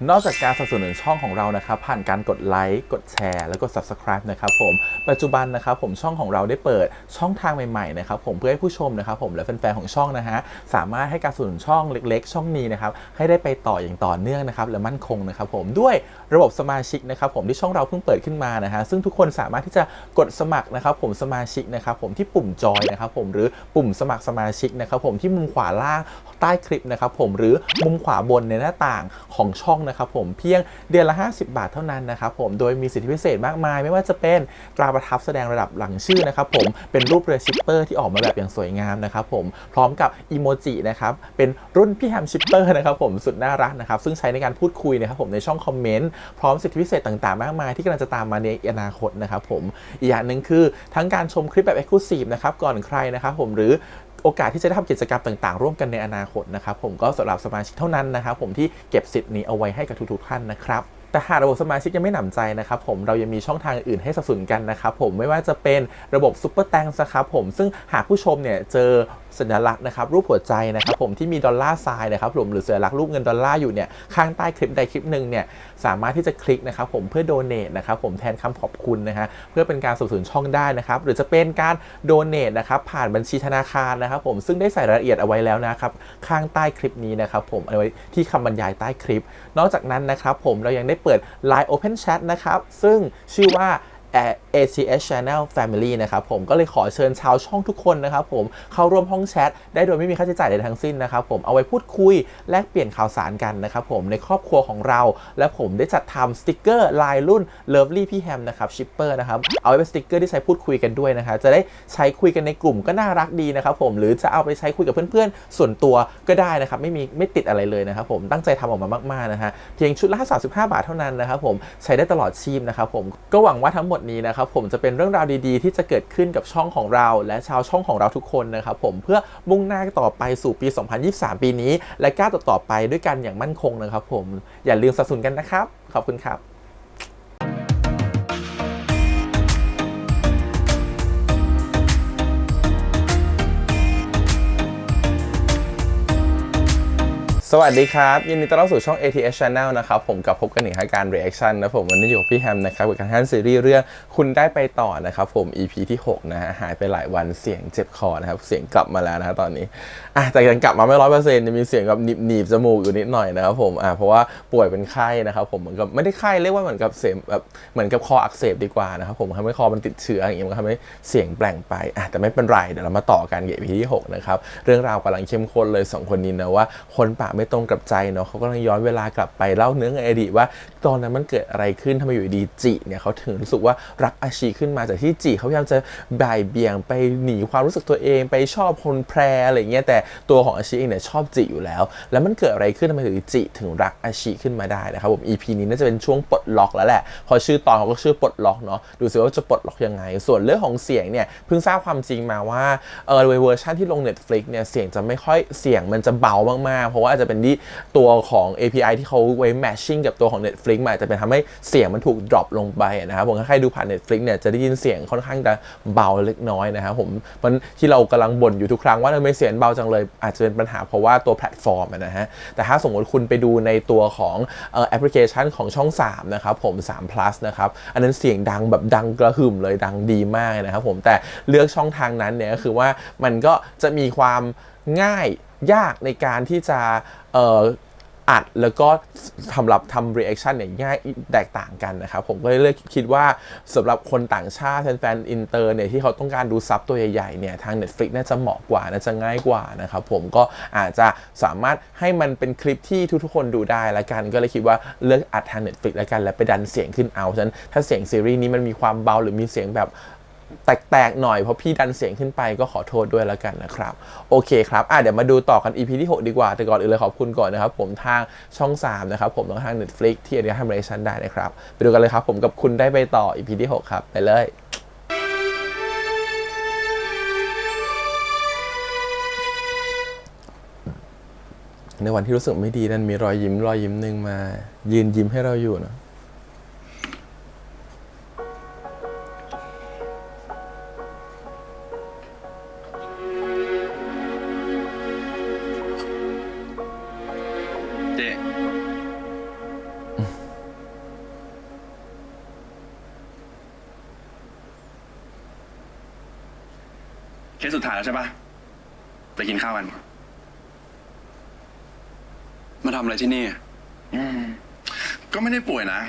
นอกจากการสนับสนุนช่องของเรานะครับผ่านการกดไลค์กดแชร์แล้วก็ Subscribe นะครับผมปัจจุบันนะครับผมช่องของเราได้เปิดช่องทางใหม่ๆนะครับผมเพื่อให้ผู้ชมนะครับผมและแฟนๆของช่องนะฮะสามารถให้การสนับสนุนช่องเล็กๆช่องนี้นะครับให้ได้ไปต่ออย่างต่อเนื่องนะครับและมั่นคงนะครับผมด้วยระบบสมาชิกนะครับผมที่ช่องเราเพิ่งเปิดขึ้นมานะฮะซึ่งทุกคนสามารถที่จะกดสมัครนะครับผมสมาชิกนะครับผมที่ปุ่มจอยนะครับผมหรือปุ่มสมัครสมาชิกนะครับผมที่มุมขวาล่างใต้คลิปนะครับผมหรือมุมขวาบนในหน้าต่างของช่องนะครับผมเพียงเดือนละ50 บาทเท่านั้นนะครับผมโดยมีสิทธิพิเศษมากมายไม่ว่าจะเป็นตราประทับแสดงระดับหลังชื่อนะครับผมเป็นรูปเรือชิปเปอร์ที่ออกมาแบบอย่างสวยงามนะครับผมพร้อมกับอีโมจินะครับเป็นรุ่นพี่แฮมชิปเปอร์นะครับผมสุดน่ารักนะครับซึ่งใช้ในการพูดคุยนะครับผมในช่องคอมเมนต์พร้อมสิทธิพิเศษต่างๆมากมายที่กำลังจะตามมาในอนาคตนะครับผมอีกอย่างหนึ่งคือทั้งการชมคลิปแบบ Exclusive นะครับก่อนใครนะครับผมหรือโอกาสที่จะได้ทำกิจกรรมต่างๆร่วมกันในอนาคตนะครับผมก็สำหรับสมาชิกเท่านั้นนะครับผมที่เก็บสิทธิ์นี้เอาไว้ให้กับทุกๆท่านนะครับแต่หากระบบสมาชิกยังไม่หนำใจนะครับผมเรายังมีช่องทางอื่นให้สนับสนุนกันนะครับผมไม่ว่าจะเป็นระบบซุปเปอร์แตงนะครับผมซึ่งหากผู้ชมเนี่ยเจอสัญลักษณ์นะครับรูปหัวใจนะครับผมที่มีดอลลาร์ไซน์นะครับผมหรือสัญลักษณ์รูปเงินดอลลาร์อยู่เนี่ยข้างใต้คลิปใดคลิปหนึ่งเนี่ยสามารถที่จะคลิกนะครับผมเพื่อโดเนทนะครับผมแทนคำขอบคุณนะฮะเพื่อเป็นการสนับสนุนช่องได้นะครับหรือจะเป็นการโดเนทนะครับผ่านบัญชีธนาคารนะครับผมซึ่งได้ใส่รายละเอียดเอาไว้แล้วนะครับข้างใต้คลิปนี้นะครับผมเอาไว้ที่คำบรรยายใต้คลิปนอกจากนั้นนะครับผมเรายังได้เปิด Line Open Chat นะครับซึ่งชื่อว่า ATS Channel Family นะครับผมก็เลยขอเชิญชาวช่องทุกคนนะครับผมเข้าร่วมห้องแชทได้โดยไม่มีค่าใช้จ่ายใดทั้งสิ้นนะครับผมเอาไว้พูดคุยแลกเปลี่ยนข่าวสารกันนะครับผมในครอบครัวของเราและผมได้จัดทำสติกเกอร์ลายรุ่น Lovely พี่แฮมนะครับชิปเปอร์นะครับเอาไว้เป็นสติกเกอร์ที่ใช้พูดคุยกันด้วยนะครับจะได้ใช้คุยกันในกลุ่มก็น่ารักดีนะครับผมหรือจะเอาไปใช้คุยกับเพื่อนๆส่วนตัวก็ได้นะครับไม่ติดอะไรเลยนะครับผมตั้งใจทำออกมามากๆนะฮะเพียงชุดละ35 บาทเท่านั้นนะครับผมใช้ได้ตลอดชีพนะครับผมก็หวังว่าทั้งหมดนี้นะครับผมจะเป็นเรื่องราวดีๆที่จะเกิดขึ้นกับช่องของเราและชาวช่องของเราทุกคนนะครับผมเพื่อมุ่งหน้าต่อไปสู่ปี 2023 ปีนี้และก้าวต่อไปด้วยกันอย่างมั่นคงนะครับผมอย่าลืมสนับสนุนกันนะครับขอบคุณครับสวัสดีครับยินดีต้อนรับสู่ช่อง ATS Channel นะครับผมกับพบกันอีกการ reaction นะผมวันนี้อยู่กับพี่แฮมนะครับกับการท่านซีรีส์เรื่องคุณได้ไปต่อนะครับผม EP ที่6นะฮะหายไปหลายวันเสียงเจ็บคอนะครับเสียงกลับมาแล้วนะตอนนี้แต่ยังกลับมาไม่ 100% จะมีเสียงแบบหนีบจมูกอยู่นิดหน่อยนะครับผมเพราะว่าป่วยเป็นไข้นะครับผมเหมือนกับไม่ได้ไข้เรียกว่าเหมือนกับเสียงแบบเหมือนกับคออักเสบดีกว่านะครับผมทำให้คอมันติดเชื้ออย่างเงี้ยมันทำให้เสียงแปลงไปแต่ไม่เป็นไรเดี๋ยวเรามาต่อกันกับ EP ที่6นะครับเรื่องราวกำลังเข้มข้นเลย2คนนี้นะว่าคนปากไม่ตรงกับใจเนาะเขากำลังย้อนเวลากลับไปเล่าเนื้อในอดีตว่าตอนนั้นมันเกิดอะไรขึ้นทำไมอยู่ดีจิเนี่ยเขาถึงรู้สึกว่ารักอาชีขึ้นมาจากที่จิเขาพยายามจะบ่ายเบี่ยงไปหนีความรู้สึกตัวเองไปชอบคนแพรอะไรเงี้ยแต่ตัวของอาชีเองเนี่ยชอบจิอยู่แล้วมันเกิดอะไรขึ้นทำไมจิถึงรักอาชีขึ้นมาได้นะครับผม EP นี้น่าจะเป็นช่วงปลดล็อกแล้วแหละพอชื่อตอนเขาก็ชื่อปลดล็อกเนาะดูสิว่าจะปลดล็อกยังไงส่วนเรื่องของเสียงเนี่ยเพิ่งทราบความจริงมาว่าเวอร์ชันที่ลง Netflix เนี่ยเสียงจะไม่ค่อยเสียงมันจะเบามากๆเพราะว่าอาจจะเป็นที่ตัวของ API ที่เขาไว้ matching กับตัวของ Netflix มันอาจจะเป็นทำให้เสียงมันถูก drop ลงไปนะครับผมถ้าใครดูผ่าน Netflix เนี่ยจะได้ยินเสียงค่อนข้างจะเบาเล็กน้อยนะครับผมมันที่เรากำลังบ่นอยู่ทุกครั้งว่าทำไมเสียงเบาจังเลยอาจจะเป็นปัญหาเพราะว่าตัวแพลตฟอร์มนะฮะแต่ถ้าสมมติคุณไปดูในตัวของแอปพลิเคชันของช่อง3นะครับผม3 plus นะครับอันนั้นเสียงดังแบบดังกระหึ่มเลยดังดีมากนะครับผมแต่เลือกช่องทางนั้นเนี่ยก็คือว่ามันก็จะมีความง่ายยากในการที่จะอัดแล้วก็สำหรับทำ reaction เนี่ยง่ายแตกต่างกันนะครับผมก็เลยคิดว่าสำหรับคนต่างชาติแฟนๆอินเตอร์เนี่ยที่เขาต้องการดูซับตัวใหญ่ๆเนี่ยทาง Netflix น่าจะเหมาะกว่าน่าจะง่ายกว่านะครับผมก็อาจจะสามารถให้มันเป็นคลิปที่ทุกๆคนดูได้ละกันก็เลยคิดว่าเลือกอัดทาง Netflix ละกันแล้วไปดันเสียงขึ้นเอาฉะนั้นถ้าเสียงซีรีส์นี้มันมีความเบาหรือมีเสียงแบบแตกๆหน่อยเพราะพี่ดันเสียงขึ้นไปก็ขอโทษด้วยแล้วกันนะครับโอเคครับเดี๋ยวมาดูต่อกัน EP ที่6ดีกว่าแต่ก่อนอื่นเลยขอบคุณก่อนนะครับผมทางช่อง3นะครับผมทาง Netflix ที่อนุญาตทำ reaction ได้นะครับไปดูกันเลยครับผมกับคุณได้ไปต่อ EP ที่6ครับไปเลยในวันที่รู้สึกไม่ดีนั้นมีรอยยิ้มนึงมายืนยิ้มให้เราอยู่นะでเคสสุดท้ายแล้วใช่ปะไปกินข้าวกัน มาทำอะไรที่นี่ ก็ไม่ได้ป่วยนะ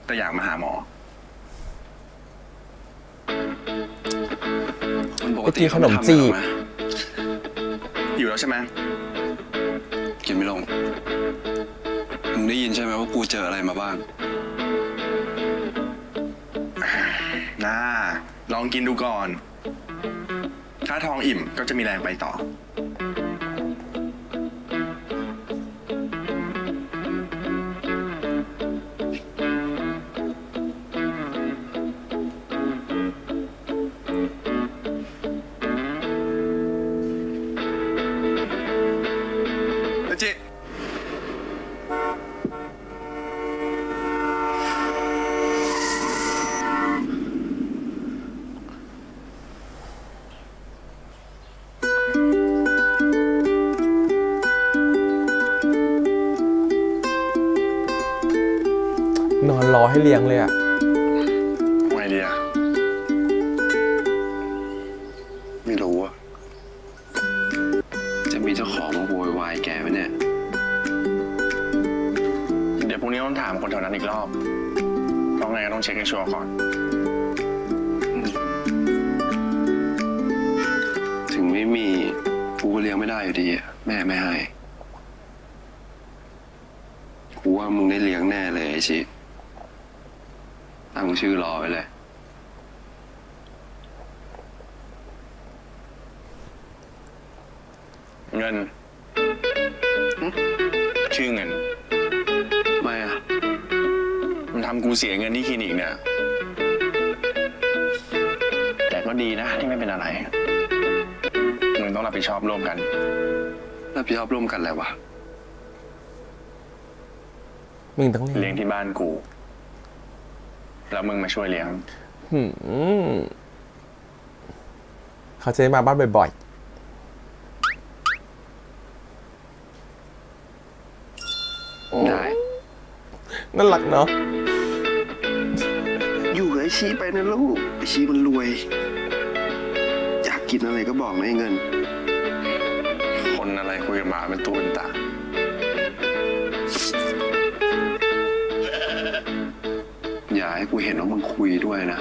แต่อยากมาหาหมอ มันปก ไป ติ กินข เขา น ไม่ ม ทำ จี กันหร บ อกนะ อยู่แล้วใช่ไหม กินไม่ลง มึงได้ยินใช่ไหมว่ากูเจออะไรมาบ้าง น่าลองกินดูก่อน ถ้าท้องอิ่มก็จะมีแรงไปต่อ แล้วจิ นอนรอให้เลี้ยงเลยอ่ะ ไงดีอะ ไม่รู้อะจะมีเจ้าของมาโวยวายแกไหมเนี่ย เดี๋ยวพรุ่งนี้ต้องถามคนแถวนั้นอีกรอบเพราะไงก็ต้องเช็คให้ชัวร์ก่อน ถึงไม่มีกูก็เลี้ยงไม่ได้อยู่ดีอะแม่ไม่ให้ กูว่ามึงได้เลี้ยงแน่เลยไอ้ชิตั้งชื่อรอไว้เลย เงินชื่อเงิน ไม่อะ มันทำกูเสียเงินที่คลินิกเนี่ย แต่ก็ดีนะที่ไม่เป็นอะไร มึงต้องรับผิดชอบร่วมกัน รับผิดชอบร่วมกันแหละวะ มึงต้อง เลี้ยงที่บ้านกู แล้วมึงมาช่วยเลี้ยง หืมเขาจะได้มาบ้านบ่อย ได้ ๆน่ารักเนาะ อยู่กับไอชีไปนะลูกไอชีมันรวย อยากกินอะไรก็บอกนะไอ้เงิน คนอะไรคุยกับหมาเป็นตัวเป็นตา อย่าให้กูเห็นว่ามึงคุยด้วยนะ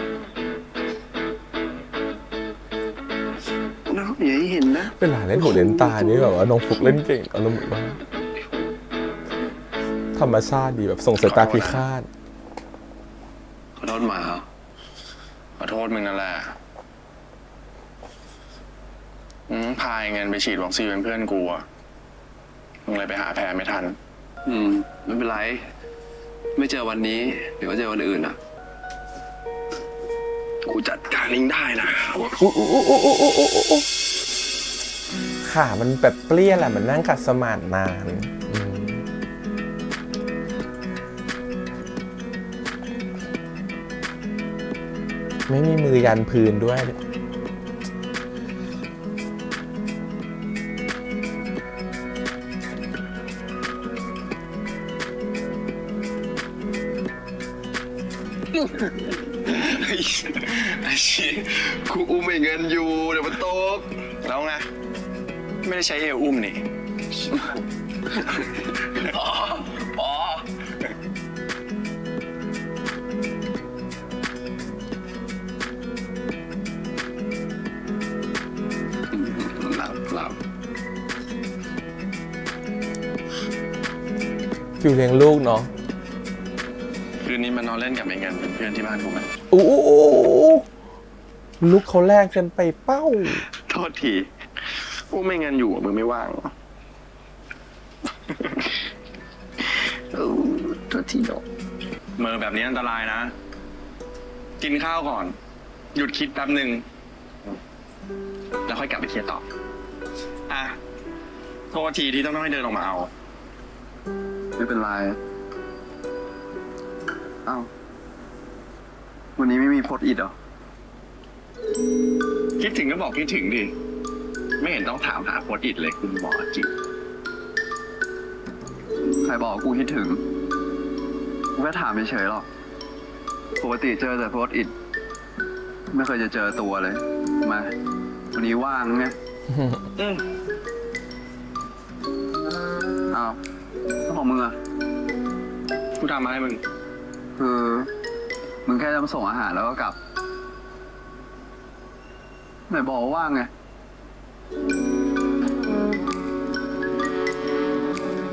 นะอย่าให้เห็นนะ เป็นหลานเล่นหูเล่นตานี่แบบว่าน้องฟุกเล่นเก่งอารมณ์แบบว่าธรรมชาติดีแบบส่งสายตาพิฆาต ขอโทษหมาเหรอ ขอโทษมึงนั่นแหละพายเงินไปฉีดวัคซีนเป็นเพื่อนกูอะมึงเลยไปหาแพรไม่ทัน ไม่เป็นไร ไม่เจอวันนี้ เดี๋ยวก็เจอวันอื่นอ่ะ กูจัดการเองได้นะ ขามันแบบเปรี้ยแหละมันนั่งขัดสมาธินานไม่มีมือยันพื้นด้วย ไอ้ชีกูอุ้มไอ้เงินอยู่เดี๋ยวมันตก แล้วไง ไม่ได้ใช้เอวอุ้มนี่ หลับ ฟิวเลี้ยงลูกเนาะ คืนนี้มันนอนเล่นกับไอ้เงินเป็นเพื่อนที่บ้านกูมัน อู้ลูกเขาแรกเกินไปเป้า โทษทีอุ้มไม่เงินอยู่อะมึงไม่ว่าง โทษทีดอก เมื่อแบบนี้อันตรายนะ กินข้าวก่อน หยุดคิดแป๊บหนึ่ง แล้วค่อยกลับไปเคลียร์ต่อ อ่ะ โทษทีที่ต้องให้เดินออกมาเอา ไม่เป็นไรเอ้าวันนี้ไม่มีโพสต์อิดเหรอ คิดถึงก็บอกคิดถึงดิ ไม่เห็นต้องถามหาโพสต์อิทเลยคุณหมอจิ ใครบอกกูคิดถึง กูแค่ถามเฉยๆหรอก ปกติเจอแต่โพสต์อิด ไม่เคยจะเจอตัวเลย มา วัน วันนี้ว่างไง อ้าวแล้วของมึงอะ กูทำมาให้มึง คือมึงแค่จะมาส่งอาหารแล้วก็กลับไหนบอกว่าว่างไง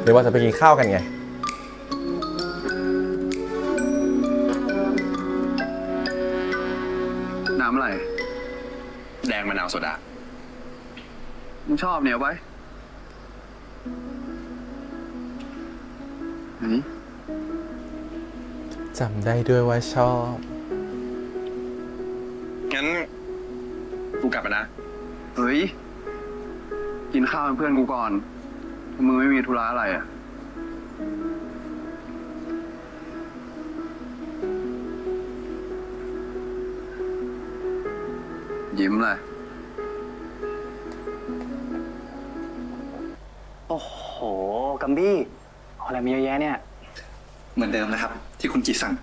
หรือว่าจะไปกินข้าวกันไง น้ำอะไร แดงมะนาวโซดา มึงชอบเนี่ยไว้ไหน จำได้ด้วยว่าชอบ งั้น กูกลับไปนะ เฮ้ย กินข้าวเป็นเพื่อนกูก่อน มึงไม่มีธุระอะไรอะยิ้มเลย โอ้โห กัมบี้เอาอะไรมาเยอะแยะเนี่ย เหมือนเดิมนะครับ ที่คุณจีสั่ง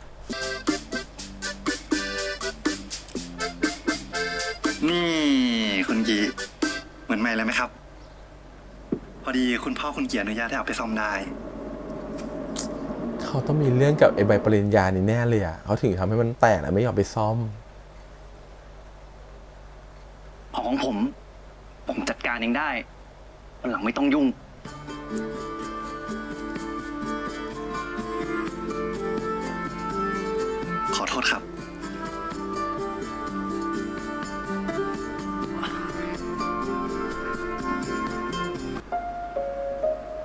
นี่คุณจีเหมือนใหม่เลยไหมครับ พอดีคุณพ่อคุณเกียรติอนุญาตให้เอาไปซ่อมได้ เขาต้องมีเรื่องกับไอ้ใบปริญญานี่แน่เลยอ่ะเขาถึงทำให้มันแตกแล้วไม่ยอมไปซ่อม ของผมจัดการเองได้วันหลังไม่ต้องยุ่ง ขอโทษครับ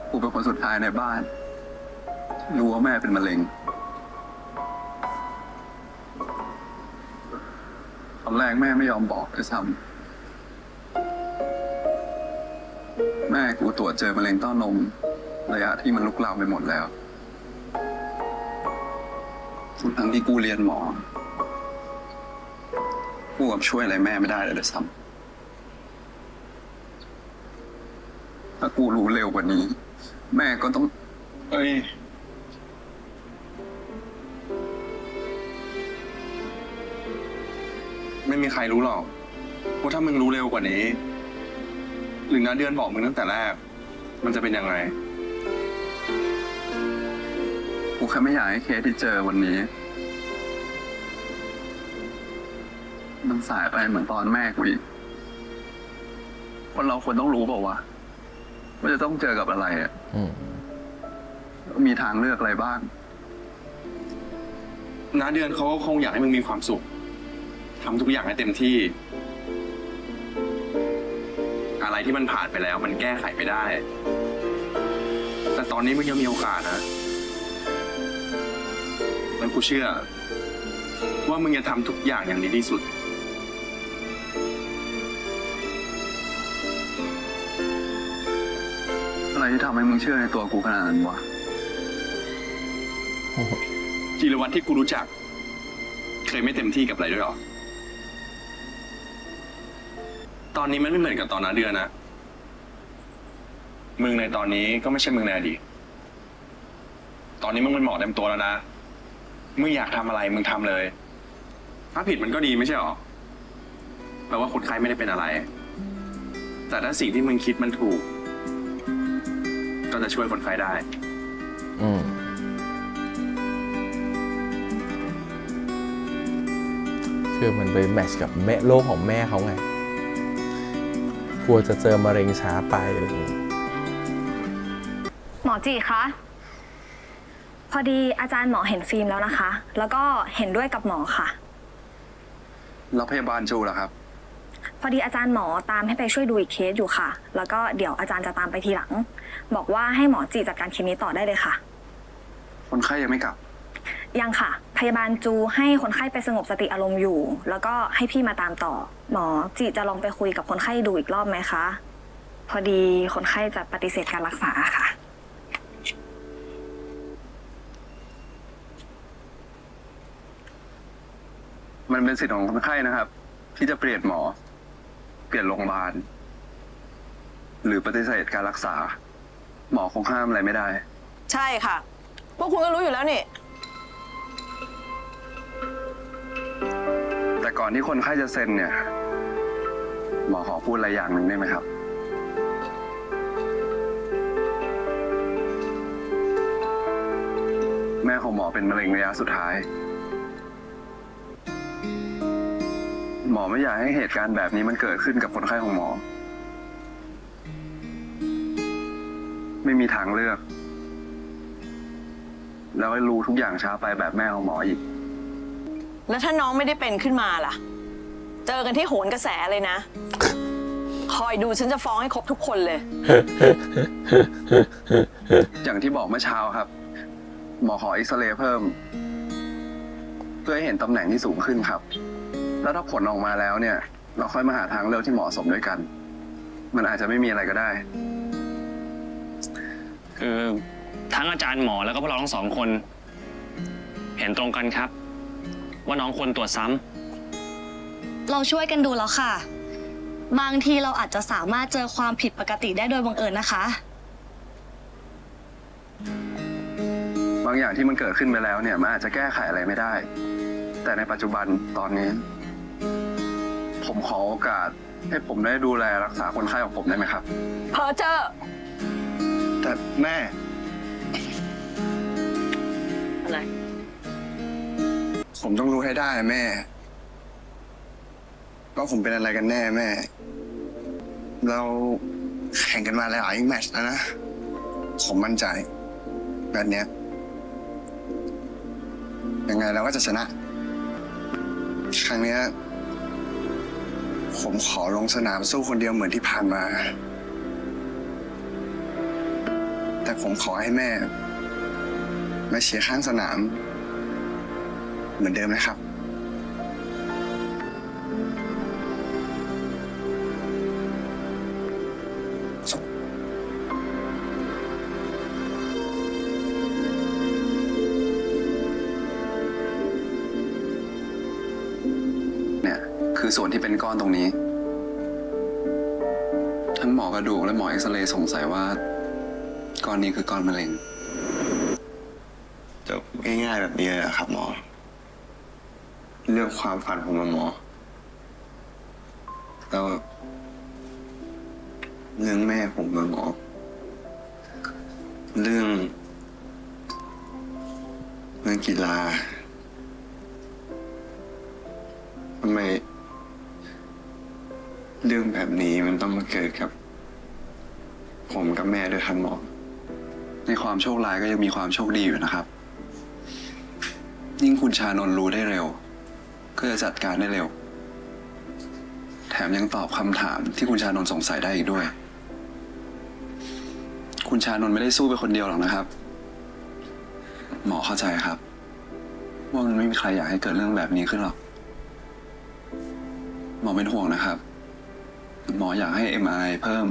กูเป็นคนสุดท้ายในบ้าน รู้ว่าแม่เป็นมะเร็งตอนแรกแม่ไม่ยอมบอกด้วยซ้ำแม่กูตรวจเจอมะเร็งเต้านมระยะที่มันลุกลามไปหมดแล้วทั้งที่กูเรียนหมอกูกับช่วยอะไรแม่ไม่ได้เลยด้วยซ้ำถ้ากูรู้เร็วกว่านี้ แม่ก็ต้อง เอ้ย ไม่มีใครรู้หรอกว่าถ้ามึงรู้เร็วกว่านี้ หรือน้าเดือนบอกมึงตั้งแต่แรก มันจะเป็นยังไง กูแค่ไม่อยากให้เคสที่เจอวันนี้ มันสายไปเหมือนตอนแม่กูอีกคนเราควรต้องรู้เปล่าวะว่าจะต้องเจอกับอะไรอ่ะ อืม มีทางเลือกอะไรบ้าง น้าเดือนเขาก็คงอยากให้มึงมีความสุข ทำทุกอย่างให้เต็มที่ อะไรที่มันผ่านไปแล้วมันแก้ไขไม่ได้ แต่ตอนนี้มึงยังมีโอกาสนะ แล้วกูเชื่อ ว่ามึงจะทำทุกอย่างอย่างดีที่สุด อะไรที่ทำให้มึงเชื่อในตัวกูขนาดนั้นวะ จีรวัตรที่กูรู้จัก เคยไม่เต็มที่กับอะไรด้วยหรอ ตอนนี้มันไม่เหมือนกับตอนนั้นเดือนนะ มึงในตอนนี้ก็ไม่ใช่มึงในอดีต ตอนนี้มึงเป็นหมอเต็มตัวแล้วนะ มึงอยากทำอะไรมึงทำเลย ถ้าผิดมันก็ดีไม่ใช่หรอ แปลว่าคนไข้ไม่ได้เป็นอะไร แต่ถ้าสิ่งที่มึงคิดมันถูก ก็จะช่วยคนไข้ได้ อืมคือมันไปแมทช์กับแม่โลกของแม่เขาไง กลัวจะเจอมะเร็งช้าไปอะไรอย่างงี้ หมอจีคะ พอดีอาจารย์หมอเห็นฟิล์มแล้วนะคะ แล้วก็เห็นด้วยกับหมอค่ะ แล้วพยาบาลจูล่ะครับ พอดีอาจารย์หมอตามให้ไปช่วยดูอีกเคสอยู่ค่ะ แล้วก็เดี๋ยวอาจารย์จะตามไปทีหลัง บอกว่าให้หมอจีจัดการเคสนี้ต่อได้เลยค่ะ คนไข้ยังไม่กลับ ยังค่ะ พยาบาลจูให้คนไข้ไปสงบสติอารมณ์อยู่ แล้วก็ให้พี่มาตามต่อ หมอจีจะลองไปคุยกับคนไข้ดูอีกรอบไหมคะ พอดีคนไข้จะปฏิเสธการรักษาค่ะ มันเป็นสิทธิ์ของคนไข้นะครับ ที่จะเปลี่ยนหมอ เปลี่ยนโรงพยาบาล หรือปฏิเสธการรักษา หมอคงห้ามอะไรไม่ได้ ใช่ค่ะ พวกคุณก็รู้อยู่แล้วนี่ แต่ก่อนที่คนไข้จะเซ็นเนี่ย หมอขอพูดอะไรอย่างหนึ่งได้ไหมครับ แม่ของหมอเป็นมะเร็งระยะสุดท้าย หมอไม่อยากให้เหตุการณ์แบบนี้มันเกิดขึ้นกับคนไข้ของหมอ ไม่มีทางเลือก แล้วให้รู้ทุกอย่างช้าไปแบบแม่ของหมออีก แล้วถ้าน้องไม่ได้เป็นขึ้นมาล่ะ เจอกันที่โหนกระแสเลยนะ คอยดูฉันจะฟ้องให้ครบทุกคนเลย อย่างที่บอกเมื่อเช้าครับ หมอขอเอ็กซเรย์เพิ่ม เพื่อให้เห็นตำแหน่งที่สูงขึ้นครับ แล้วถ้าผลออกมาแล้วเนี่ย เราค่อยมาหาทางเลือกที่เหมาะสมด้วยกัน มันอาจจะไม่มีอะไรก็ได้ คือทั้งอาจารย์หมอแล้วก็พวกเราทั้งสองคน เห็นตรงกันครับ ว่าน้องควรตรวจซ้ำ เราช่วยกันดูแล้วค่ะ บางทีเราอาจจะสามารถเจอความผิดปกติได้โดยบังเอิญนะคะ บางอย่างที่มันเกิดขึ้นไปแล้วเนี่ยมันอาจจะแก้ไขอะไรไม่ได้ แต่ในปัจจุบันตอนนี้ ผมขอโอกาสให้ผมได้ดูแลรักษาคนไข้ของผมได้ไหมครับ เพอเจอ แต่แม่ อะไร ผมต้องรู้ให้ได้แม่ว่าผมเป็นอะไรกันแน่แม่ เราแข่งกันมาหลายแมตช์แล้วนะ ผมมั่นใจแบบเนี้ยยังไงเราก็จะชนะ ครั้งเนี้ยผมขอลงสนามสู้คนเดียวเหมือนที่ผ่านมา แต่ผมขอให้แม่มาเชียร์ข้างสนาม เหมือนเดิมนะครับ เนี่ยคือส่วนที่เป็นก้อนตรงนี้ ทั้งหมอกระดูกและหมอเอ็กซเรย์สงสัยว่าก้อนนี้คือก้อนมะเร็ง จบง่ายๆแบบนี้เลยเหรอครับหมอ เรื่องความฝันผมมาหมอ แล้วเรื่องแม่ผมมาหมอ เรื่องกีฬาทำไมเรื่องแบบนี้มันต้องมาเกิดกับ ผมกับแม่ด้วยครับหมอ ในความโชคร้ายก็ยังมีความโชคดีอยู่นะครับ ยิ่งคุณชานนท์รู้ได้เร็ว ก็จะจัดการได้เร็ว แถมยังตอบคำถามที่คุณชานนท์สงสัยได้อีกด้วย คุณชานนท์ไม่ได้สู้ไปคนเดียวหรอกนะครับ หมอเข้าใจครับ ว่ามันไม่มีใครอยากให้เกิดเรื่องแบบนี้ขึ้นหรอก หมอเป็นห่วงนะครับ หมออยากให้ MRI เพิ่ม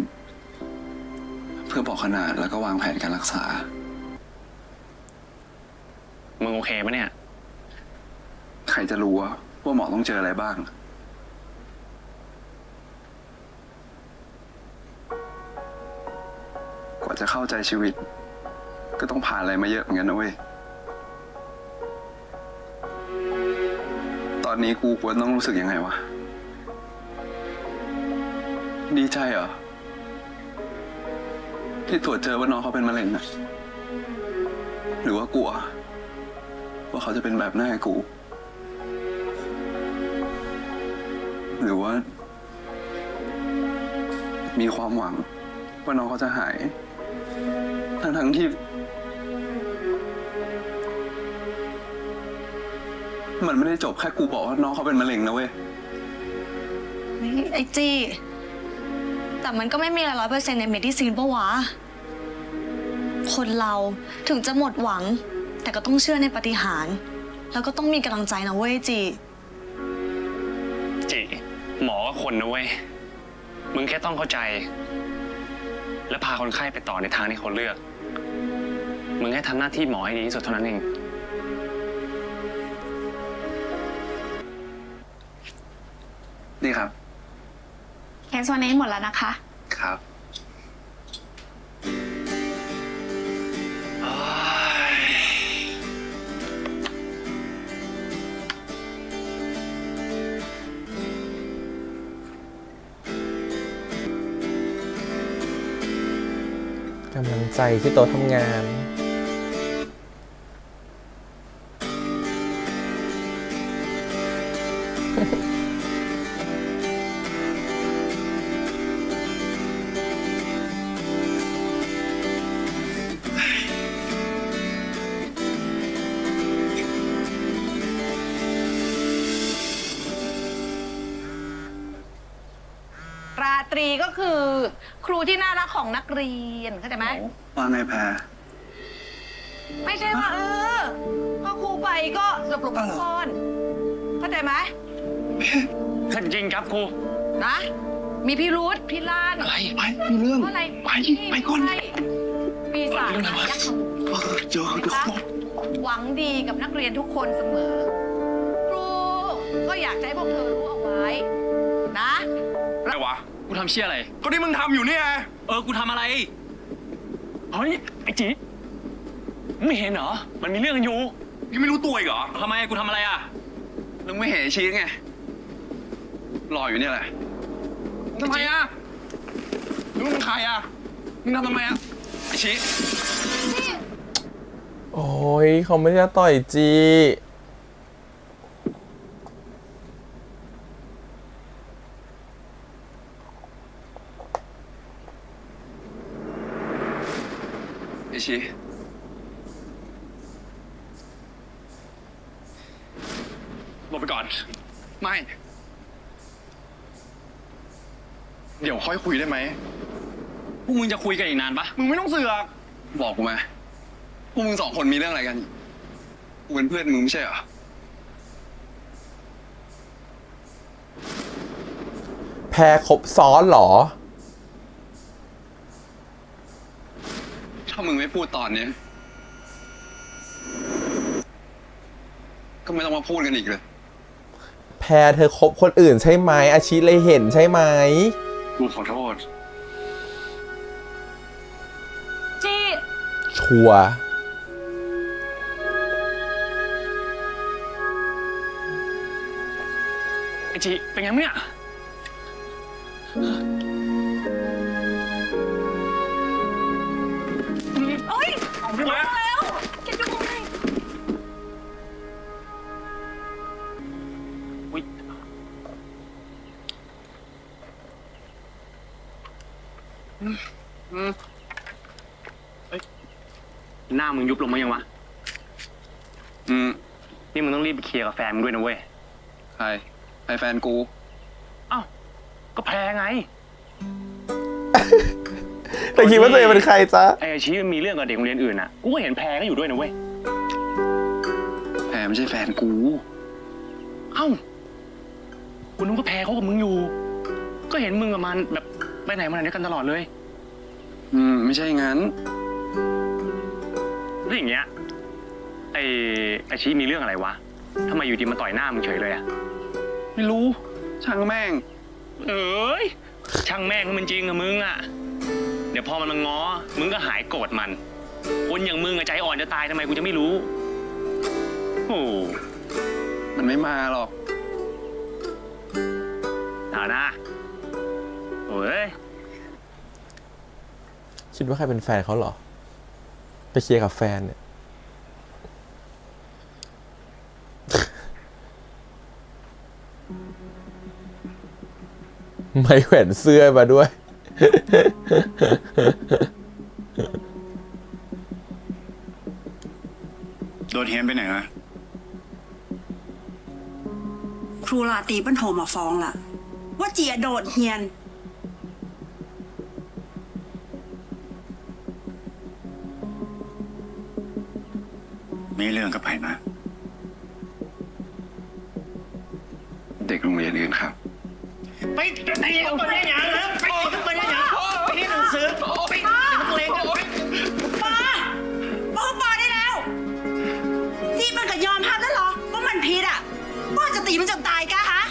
เพื่อบอกขนาดแล้วก็วางแผนการรักษา มึงโอเคปะเนี่ย ใครจะรู้ว่าหมอต้องเจออะไรบ้าง กว่าจะเข้าใจชีวิต ก็ต้องผ่านอะไรมาเยอะเหมือนกันนะเว้ย ตอนนี้กูควรต้องรู้สึกยังไงวะ ดีใจเหรอ ที่ตรวจเจอว่าน้องเขาเป็นมะเร็งนะหรือว่ากลัว ว่าเขาจะเป็นแบบหน้ากู หรือว่า มีความหวังว่าน้องเขาจะหาย ทั้งที่ มันไม่ได้จบแค่กูบอกว่าน้องเขาเป็นมะเร็งนะเว้ย ไอจีแต่มันก็ไม่มีอะไร100%ในเมดิซินปะวะ คนเราถึงจะหมดหวัง แต่ก็ต้องเชื่อในปาฏิหาริย์แล้วก็ต้องมีกำลังใจนะเว้ยจี จิหมอก็คนนะเว้ย มึงแค่ต้องเข้าใจ และพาคนไข้ไปต่อในทางที่เขาเลือก มึงแค่ทำหน้าที่หมอให้ดีที่สุดเท่านั้นเอง นี่ครับ เคสวันนี้หมดแล้วนะคะ ครับ กำลังใจที่โต๊ะทำงาน ราตรีก็คือ ครูที่น่ารักของนักเรียนเข้าใจไหม ว่าไงแพร ไม่ใช่ว่าพอครูไปก็หลบๆซ่อนๆเข้าใจไหม จริงครับครู นะ มีพี่รุธพี่ล้าน อะไร ไปมีเรื่อง อะไร ไปก่อน ปีศาจยักษ์ เจอเดี๋ยว หวังดีกับนักเรียนทุกคนเสมอ ครูก็อยากจะให้พวกเธอรู้เอาไว้ นะ อะไรวะ กูทำเชี่ยอะไร ก็ที่มึงทำอยู่เนี่ย กูทำอะไร เฮ้ย ไอ้จีมึงไม่เห็นเหรอ มันมีเรื่องกันอยู่ ยังไม่รู้ตัวอีกเหรอ ทำไมกูทำอะไรอ่ะ มึงไม่เห็นไอ้ชี้ไง รออยู่เนี่ยแหละ ทำไมอ่ะมึงใครอ่ะมึงทำไมอ่ะ ไอ้ชี้ โอ้ยเขาไม่ได้ต่อยจี ไอ้ชี้ หลบไปก่อน ไม่ เดี๋ยวค่อยคุยได้ไหม พวกมึงจะคุยกันอีกนานปะ มึงไม่ต้องเสือก บอกกูมาพวกมึงสองคนมีเรื่องอะไรกัน กูเป็นเพื่อนมึงไม่ใช่เหรอ แพรครบซ้อนเหรอ ถ้ามึงไม่พูดตอนนี้ ก็ไม่ต้องมาพูดกันอีกเลย แพรเธอคบคนอื่นใช่ไหมอาชีเลยเห็นใช่ไหม กูขอโทษ จี ชัวร์ ไอ้จีเป็นไงมึงเนี่ย เอ้ยออกมาแล้วแกดูไง อุ๊ยหน้ามึงยุบลงมายังวะ นี่มึงต้องรีบไปเคลียร์กับแฟนมึงด้วยนะเว้ย ใครแฟนกู เอ้า ก็แพ้ไง แต่คิดว่าตัวเองเป็นใครจ๊ะ ไอ้อาชีมีเรื่องกับเด็กโรงเรียนอื่นน่ะ กูก็เห็นแพรก็อยู่ด้วยนะเว้ย แพรไม่ใช่แฟนกู เอ้ากูนึกว่าแพรเขากับมึงอยู่ ก็เห็นมึงกับมันแบบไปไหนมาไหนด้วยกันตลอดเลย ไม่ใช่งั้น แล้วอย่างเงี้ย ไอ้อาชีมีเรื่องอะไรวะทำไมอยู่ดีมาต่อยหน้ามึงเฉยเลยอะ ไม่รู้ ช่างแม่ง เอ้ย ช่างแม่งมันจริงอะมึงอะเดี๋ยวพอมันมาง้อ มึงก็หายโกรธมัน คนอย่างมึงอะใจอ่อนจะตายทำไมกูจะไม่รู้ โอ้ มันไม่มาหรอก เอานะโอ้ย คิดว่าใครเป็นแฟนเขาเหรอ ไปเคลียร์กับแฟนเนี่ย ไม่แขวนเสื้อมาด้วย โดนเฮียนไปไหนอะ ครูลาตรีเปิ้นโทรมาฟ้องล่ะ ว่าเจียโดดเฮียน มีเรื่องกับไผ่มา เด็กโรงเรียนอื่นครับ ไปตีเขาไปได้ยังนะไปตีเขาไปได้ยังไปเรียนหนังสือไปนักเลงกันไป ปอได้แล้วที่มันก็ยอมรับแล้วเหรอว่ามันผิดอ่ะป้าจะตีมันจนตายกะฮะ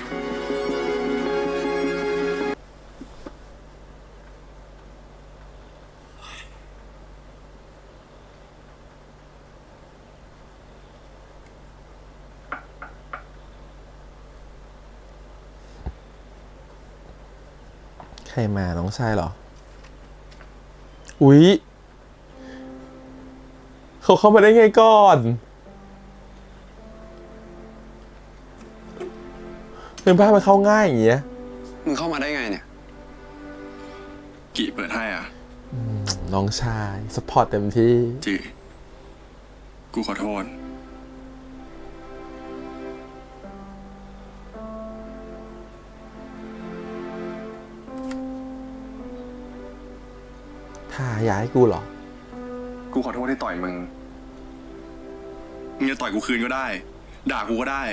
ใครมาน้องชายเหรอ อุ๊ย เขาเข้ามาได้ไงก่อนเป็นภาพมันเข้าง่ายอย่างเงี้ย มึงเข้ามาได้ไงเนี่ย กี่เปิดให้อ่ะ น้องชายสปอร์ตเต็มที่ จีกูขอโทษ ถ้าอยากให้กูเหรอ กูขอโทษที่ต่อยมึง มึงจะต่อยกูคืนก็ได้ ด่ากูก็ได้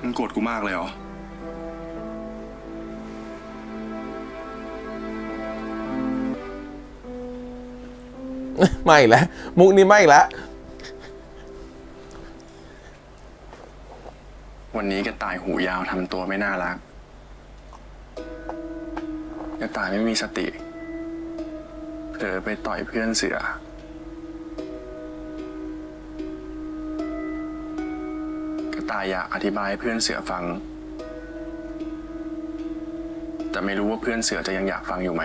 มึงโกรธกูมากเลยเหรอ ไม่อีกแล้วมุกนี้ไม่อีกแล้ว วันนี้กระต่ายหูยาวทำตัวไม่น่ารัก กระต่ายไม่มีสติเผลอไปต่อยเพื่อนเสือ กระต่ายอยากอธิบายให้เพื่อนเสือฟัง แต่ไม่รู้ว่าเพื่อนเสือจะยังอยากฟังอยู่ไหม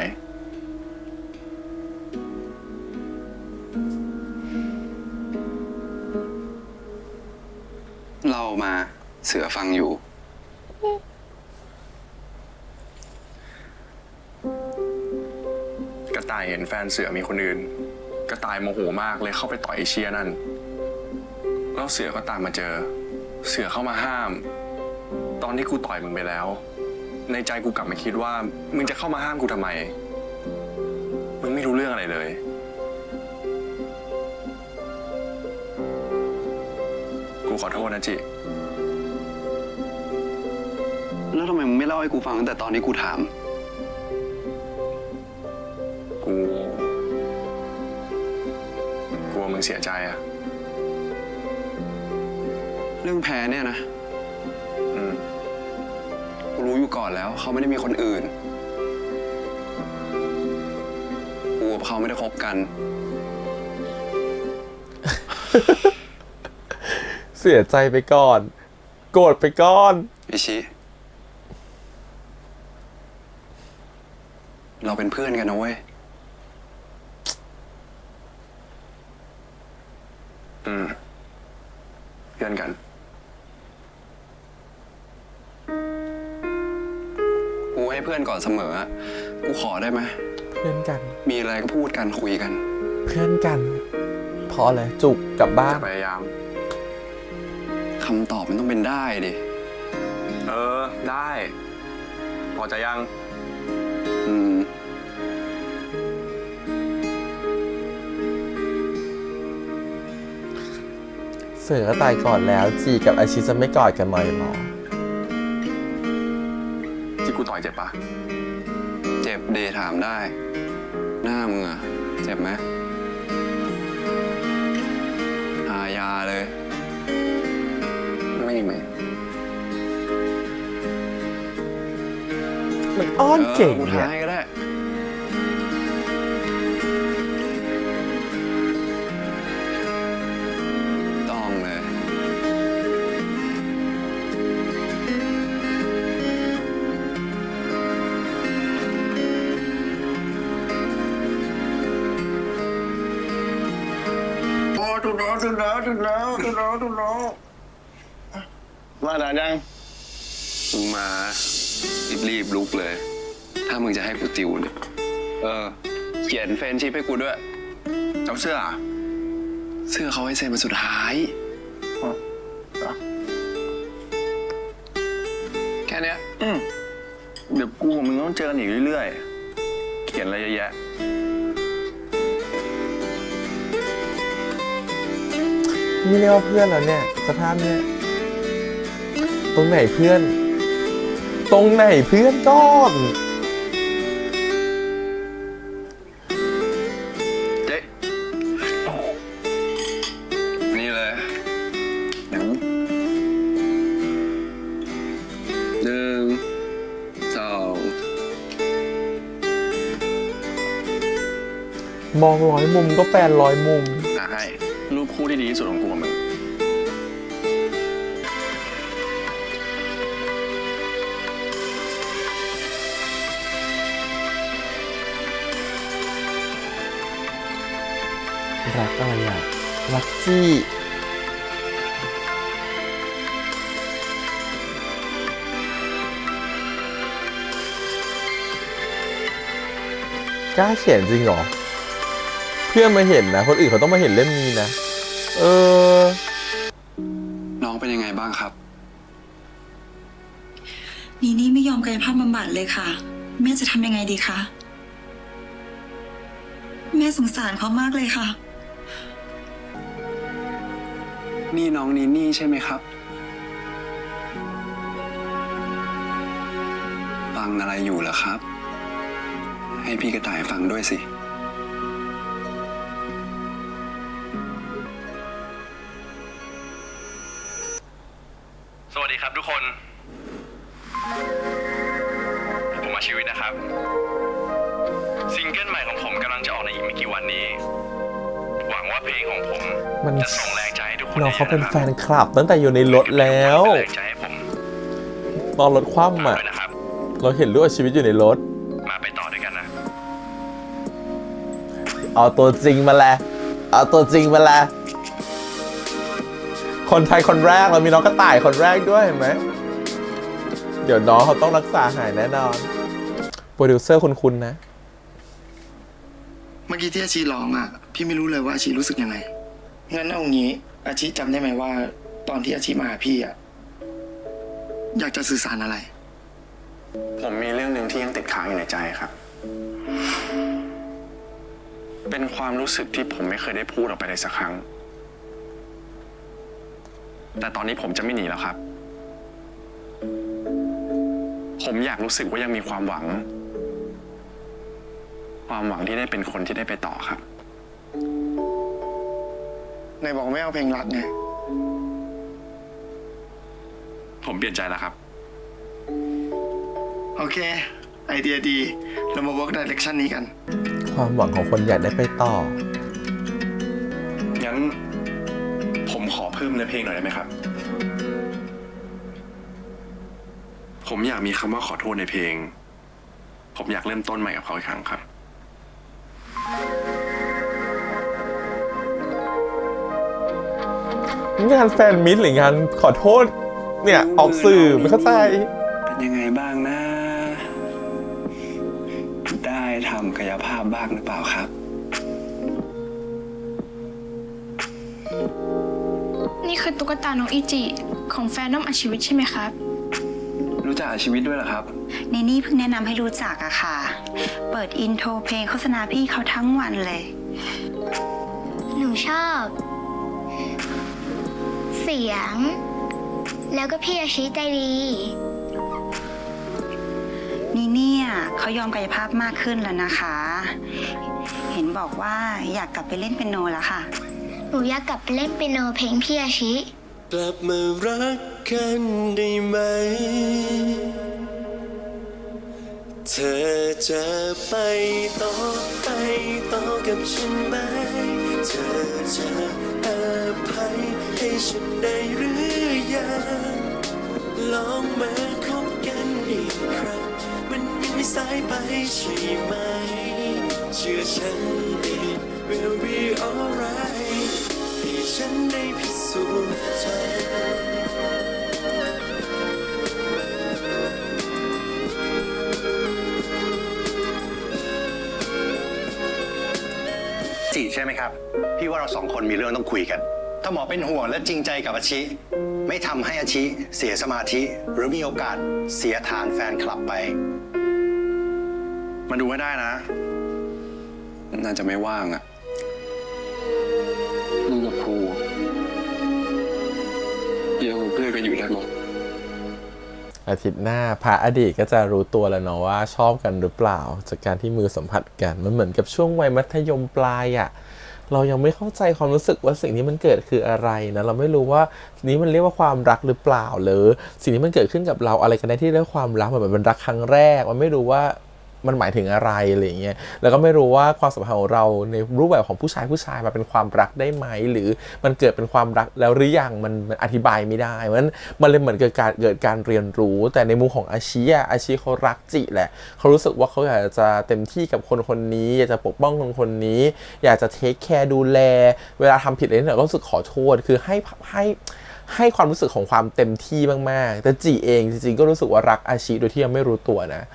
เรามาเสือฟังอยู่ กระต่ายเห็นแฟนเสือมีคนอื่น กระต่ายโมโหมากเลยเข้าไปต่อยไอ้เชียนั่น แล้วเสือก็ตามมาเจอ เสือเข้ามาห้าม ตอนที่กูต่อยมึงไปแล้ว ในใจกูกลับมาคิดว่ามึงจะเข้ามาห้ามกูทำไม มึงไม่รู้เรื่องอะไรเลย กูขอโทษนะจิ แล้วทำไมมึงไม่เล่าให้กูฟังตั้งแต่ตอนที่กูถาม กูกลัวมึงเสียใจอะ เรื่องแพ้เนี่ยนะ อืม กูรู้อยู่ก่อนแล้ว เขาไม่ได้มีคนอื่น กูกับเขาไม่ได้คบกัน เสียใจไปก่อน โกรธไปก่อน อิชิ เราเป็นเพื่อนกันนะเว้ย อืม เพื่อนกัน กูให้เพื่อนก่อนเสมอ กูขอได้ไหม เพื่อนกัน มีอะไรก็พูดกันคุยกัน เพื่อนกัน พอเลยจุกกลับบ้าน จะพยายาม คำตอบมันต้องเป็นได้ดิ เออ ได้ พอจะยัง อืม เสือก็ตายก่อนแล้ว จีกับอาชิจะไม่กอดกันไหมหมอ ที่กูต่อยเจ็บปะ เจ็บเดถามได้ หน้ามึงอะเจ็บไหมหายาเลย ไม่มีไหม มันอ้อนเก่ง กู เนี่ย ท้ายก็ได้ ต้องเลย โอ้ถูกแล้วถูกแล้วถูกแล้วถูกแล้วถูกแล้ว มาด่ายัง มึงมารีบลุกเลย ถ้ามึงจะให้กูติวเนี่ยเขียนเฟรนด์ชิพให้กูด้วย เอาเสื้ออ่ะ เสื้อเขาให้เซ็นมาสุดท้าย แค่เนี้ย เดี๋ยวกูกับมึงต้องเจอกันอีกเรื่อยๆ เขียนอะไรเยอะแยะ นี่เรียกว่าเพื่อนแล้วเนี่ย สภาพเนี่ย ตรงไหนเพื่อน ตรงไหนเพื่อนก้อน เจ๊นี่เลยหนึ่งสอง มองร้อยมุมก็แฟนร้อยมุม ให้รูปคู่ที่ดีที่สุดของกูกับมึง โ รักอะไรอ่ะรักจี้กล้าเขียนจริงเหรอเพื่อนมาเห็นนะคนอื่นเขาต้องมาเห็นเล่มนี้นะน้องเป็นยังไงบ้างครับ นี่ไม่ยอมกายภาพบำบัดเลยค่ะ แม่จะทำยังไงดีคะแม่สงสารเขามากเลยค่ะ นี่น้องนีนี่ใช่ไหมครับ ฟังอะไรอยู่เหรอครับ ให้พี่กระต่ายฟังด้วยสิ สวัสดีครับทุกคน ผมอาชีวิตนะครับ ซิงเกิลใหม่ของผมกำลังจะออกในอีกไม่กี่วันนี้ หวังว่าเพลงของผม มัน จะส่งแรงใจให้ทุกคน น้องเขาเป็นแฟนคลับตั้งแต่อยู่ในรถแล้ว แรงใจให้ผม ตอนรถคว่ำอ่ะ ด้วยนะครับ เราเห็นรูปชีวิตอยู่ในรถ มาไปต่อด้วยกันนะ เอาตัวจริงมาแล้วเอาตัวจริงมาแล้วคนไทยคนแรกเรามีน้องกระต่ายคนแรกด้วยเห็นไหมเดี๋ยวน้องเขาต้องรักษาหายแน่นอนโปรดิวเซอร์คุณนะ เมื่อกี้ที่อาชีร้องอ่ะ พี่ไม่รู้เลยว่าอาชีรู้สึกยังไง งั้นเอางี้อาชีจำได้ไหมว่า ตอนที่อาชีมาหาพี่อ่ะ อยากจะสื่อสารอะไร ผมมีเรื่องหนึ่งที่ยังติดค้างอยู่ในใจครับ เป็นความรู้สึกที่ผมไม่เคยได้พูดออกไปเลยสักครั้ง แต่ตอนนี้ผมจะไม่หนีแล้วครับ ผมอยากรู้สึกว่ายังมีความหวัง ความหวังที่ได้เป็นคนที่ได้ไปต่อครับ ในบอกไม่เอาเพลงรักไง ผมเปลี่ยนใจแล้วครับ โอเค ไอเดียดี เรามา work direction นี้กัน ความหวังของคนอยากได้ไปต่อ งั้นผมขอเพิ่มเนื้อเพลงหน่อยได้ไหมครับ ผมอยากมีคำว่าขอโทษในเพลง ผมอยากเริ่มต้นใหม่กับเขาอีกครั้งครับ งานแฟนมิตรหรืองานขอโทษเนี่ยออกสื่อไม่เข้าใจ เป็นยังไงบ้างนะ ได้ทำกายภาพบ้างหรือเปล่าครับ นี่คือตุ๊กตาน้องอีจิของแฟนน้องอาชีวิตใช่ไหมครับ รู้จักชีวิตด้วยเหรอครับ นี่เพิ่งแนะนำให้รู้จักอะค่ะ เปิดอินโทรเพลงโฆษณาพี่เขาทั้งวันเลย หนูชอบ เสียง แล้วก็พี่อาชีใจดี เนี่ยเขายอมกายภาพมากขึ้นแล้วนะคะ เห็นบอกว่าอยากกลับไปเล่นเปียโนแล้วค่ะ หนูอยากกลับไปเล่นเปียโนเพลงพี่อาชิ กลับมารักกันได้ไหม เธอจะไปต่อกับฉันไหม เธอจะอภัยให้ฉันได้หรือยังลองมาคบกันอีกครั้งมันยังไม่สายไปใช่ไหม เชื่อฉัน it will be alright ให้ฉันได้พิสูจน์ใจจีใช่ไหมครับ พี่ว่าเราสองคนมีเรื่องต้องคุยกัน ถ้าหมอเป็นห่วงและจริงใจกับอาชิ ไม่ทำให้อาชิเสียสมาธิ หรือมีโอกาสเสียฐานแฟนคลับไป มาดูให้ได้นะ น่าจะไม่ว่างอะมึงกับครูยังเพื่อนกันอยู่ได้หมด อาทิตย์หน้าพระอดีตก็จะรู้ตัวแล้วเนาะว่าชอบกันหรือเปล่าจากการที่มือสัมผัสกันมันเหมือนกับช่วงวัยมัธยมปลายอะเรายังไม่เข้าใจความรู้สึกว่าสิ่งที่มันเกิดคืออะไรนะเราไม่รู้ว่านี้มันเรียกว่าความรักหรือเปล่าหรือสิ่งที่มันเกิดขึ้นกับเราอะไรกันแน่ที่เรียกว่าความรักเหมือนมันรักครั้งแรกมันไม่รู้ว่า มันหมายถึงอะไรอะไรอย่างเงี้ยแล้วก็ไม่รู้ว่าความสัมพันธ์ของเราในรูปแบบของผู้ชายมาเป็นความรักได้ไหมหรือมันเกิดเป็นความรักแล้วหรือยังมันอธิบายไม่ได้เพราะฉะนั้นมันเลยเหมือนเกิดการเรียนรู้แต่ในมุมของอาชีเขารักจิแหละเขารู้สึกว่าเขาอยากจะเต็มที่กับคนนี้อยากจะปกป้องคนนี้อยากจะเทคแคร์ดูแลเวลาทำผิดอะไรเนี่ยก็รู้สึกขอโทษคือให้ความรู้สึกของความเต็มที่มากๆแต่จีเองจริงๆก็รู้สึกว่ารักอาชีโดยที่ยังไม่รู้ตัวนะ